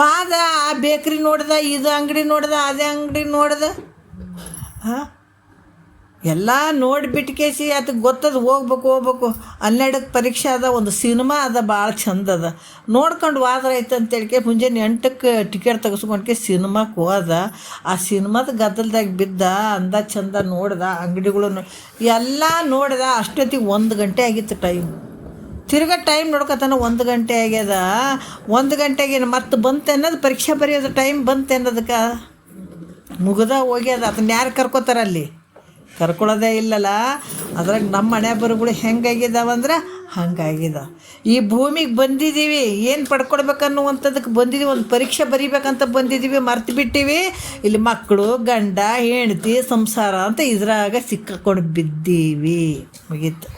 ವಾದ. ಆ ಬೇಕ್ರಿ ನೋಡ್ದ, ಇದು ಅಂಗಡಿ ನೋಡ್ದ, ಅದೇ ಅಂಗಡಿ ನೋಡ್ದ, ಎಲ್ಲ ನೋಡಿಬಿಟ್ಟು ಕೇಸಿ ಅದಕ್ಕೆ ಗೊತ್ತದ ಹೋಗ್ಬೇಕು 12ಕ್ಕೆ ಪರೀಕ್ಷೆ ಅದ, ಒಂದು ಸಿನಿಮಾ ಅದ ಭಾಳ ಚಂದ ಅದ, ನೋಡ್ಕೊಂಡು ವಾದ್ರ ಐತೆ ಅಂತೇಳಿಕೆ ಮುಂಜಾನೆ 8ಕ್ಕೆ ಟಿಕೆಟ್ ತೆಗೆಸ್ಕೊಂಡ್ಕೆ ಸಿನಿಮಾಕ್ಕೆ ಹೋದ. ಆ ಸಿನಿಮಾದ ಗದ್ದಲ್ದಾಗ ಬಿದ್ದ, ಅಂದ ಚಂದ ನೋಡ್ದ, ಅಂಗಡಿಗಳು ಎಲ್ಲ ನೋಡ್ದ. ಅಷ್ಟೊತ್ತಿಗೆ 1 ಗಂಟೆ ಆಗಿತ್ತು ಟೈಮ್. ತಿರ್ಗಾ ಟೈಮ್ ನೋಡ್ಕೊತಾನೆ 1 ಗಂಟೆ ಆಗ್ಯದ. 1 ಗಂಟೆಗೆ ಮತ್ತೆ ಬಂತೆ ಅನ್ನೋದು, ಪರೀಕ್ಷೆ ಬರೆಯೋದು ಟೈಮ್ ಬಂತೆ ಅನ್ನೋದಕ್ಕೆ ಮುಗ್ದ ಹೋಗ್ಯದ. ಅದನ್ನ ಯಾರು ಕರ್ಕೋತಾರೆ? ಅಲ್ಲಿ ಕರ್ಕೊಳ್ಳೋದೇ ಇಲ್ಲಲ್ಲ. ಅದ್ರಾಗ ನಮ್ಮ ಹಣೆ ಬರಗಳು ಹೆಂಗಾಗಿದ್ದಾವಂದ್ರೆ ಹಂಗಾಗಿದ್ದಾವೆ. ಈ ಭೂಮಿಗೆ ಬಂದಿದ್ದೀವಿ, ಏನು ಪಡ್ಕೊಡ್ಬೇಕನ್ನುವಂಥದ್ದಕ್ಕೆ ಬಂದಿದ್ದೀವಿ, ಒಂದು ಪರೀಕ್ಷೆ ಬರೀಬೇಕಂತ ಬಂದಿದ್ದೀವಿ, ಮರ್ತು ಬಿಟ್ಟಿವಿ. ಇಲ್ಲಿ ಮಕ್ಕಳು, ಗಂಡ, ಹೆಂಡತಿ, ಸಂಸಾರ ಅಂತ ಇದ್ರಾಗ ಸಿಕ್ಕಾಕೊಂಡು ಬಿದ್ದೀವಿ, ಮುಗೀತು.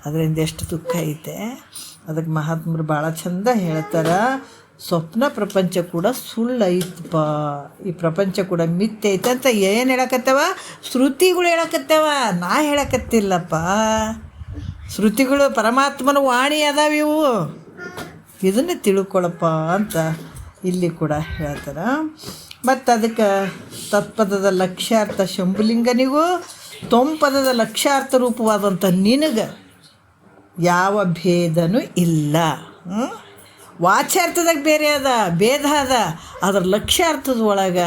ಅದರಿಂದ ಎಷ್ಟು ದುಃಖ ಐತೆ. ಅದಕ್ಕೆ ಮಹಾತ್ಮರು ಭಾಳ ಚಂದ ಹೇಳ್ತಾರೆ, ಸ್ವಪ್ನ ಪ್ರಪಂಚ ಕೂಡ ಸುಳ್ಳು ಐತಪ್ಪ, ಈ ಪ್ರಪಂಚ ಕೂಡ ಮಿಥ್ಯೆ ಐತೆ ಅಂತ ಏನು ಹೇಳಕತ್ತವ? ಶ್ರುತಿಗಳು ಹೇಳಕತ್ತವ, ನಾ ಹೇಳಕತ್ತಿಲ್ಲಪ್ಪ. ಶ್ರುತಿಗಳು ಪರಮಾತ್ಮನ ವಾಣಿ ಅದಾವ ಇವು, ಇದನ್ನೇ ತಿಳ್ಕೊಳಪ್ಪ ಅಂತ ಇಲ್ಲಿ ಕೂಡ ಹೇಳ್ತಾರೆ. ಮತ್ತು ಅದಕ್ಕೆ ತತ್ಪದದ ಲಕ್ಷ್ಯಾರ್ಥ ಶಂಭುಲಿಂಗನಿಗೂ ತೊಂಪದದ ಲಕ್ಷ್ಯಾರ್ಥ ರೂಪವಾದಂಥ ನಿನಗೆ ಯಾವ ಭೇದನೂ ಇಲ್ಲ. ವಾಚ್ಯಾರ್ಥದಾಗ ಬೇರೆ ಅದ, ಭೇದ ಅದ, ಅದ್ರ ಲಕ್ಷ್ಯಾರ್ಥದ ಒಳಗೆ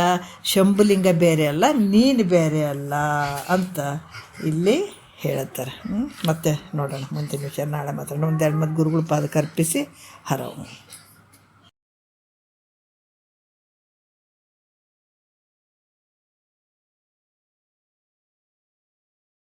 ಶಂಭುಲಿಂಗ ಬೇರೆ ಅಲ್ಲ, ನೀನು ಬೇರೆ ಅಲ್ಲ ಅಂತ ಇಲ್ಲಿ ಹೇಳ್ತಾರೆ. ಮತ್ತೆ ನೋಡೋಣ ಮುಂದಿನ ವಿಷಯ ನಾಳೆ ಮಾತ್ರ ಒಂದೆರಡು ಮತ್ತು ಗುರುಗಳ ಪಾದಕ್ಕೆ ಅರ್ಪಿಸಿ ಹರವು.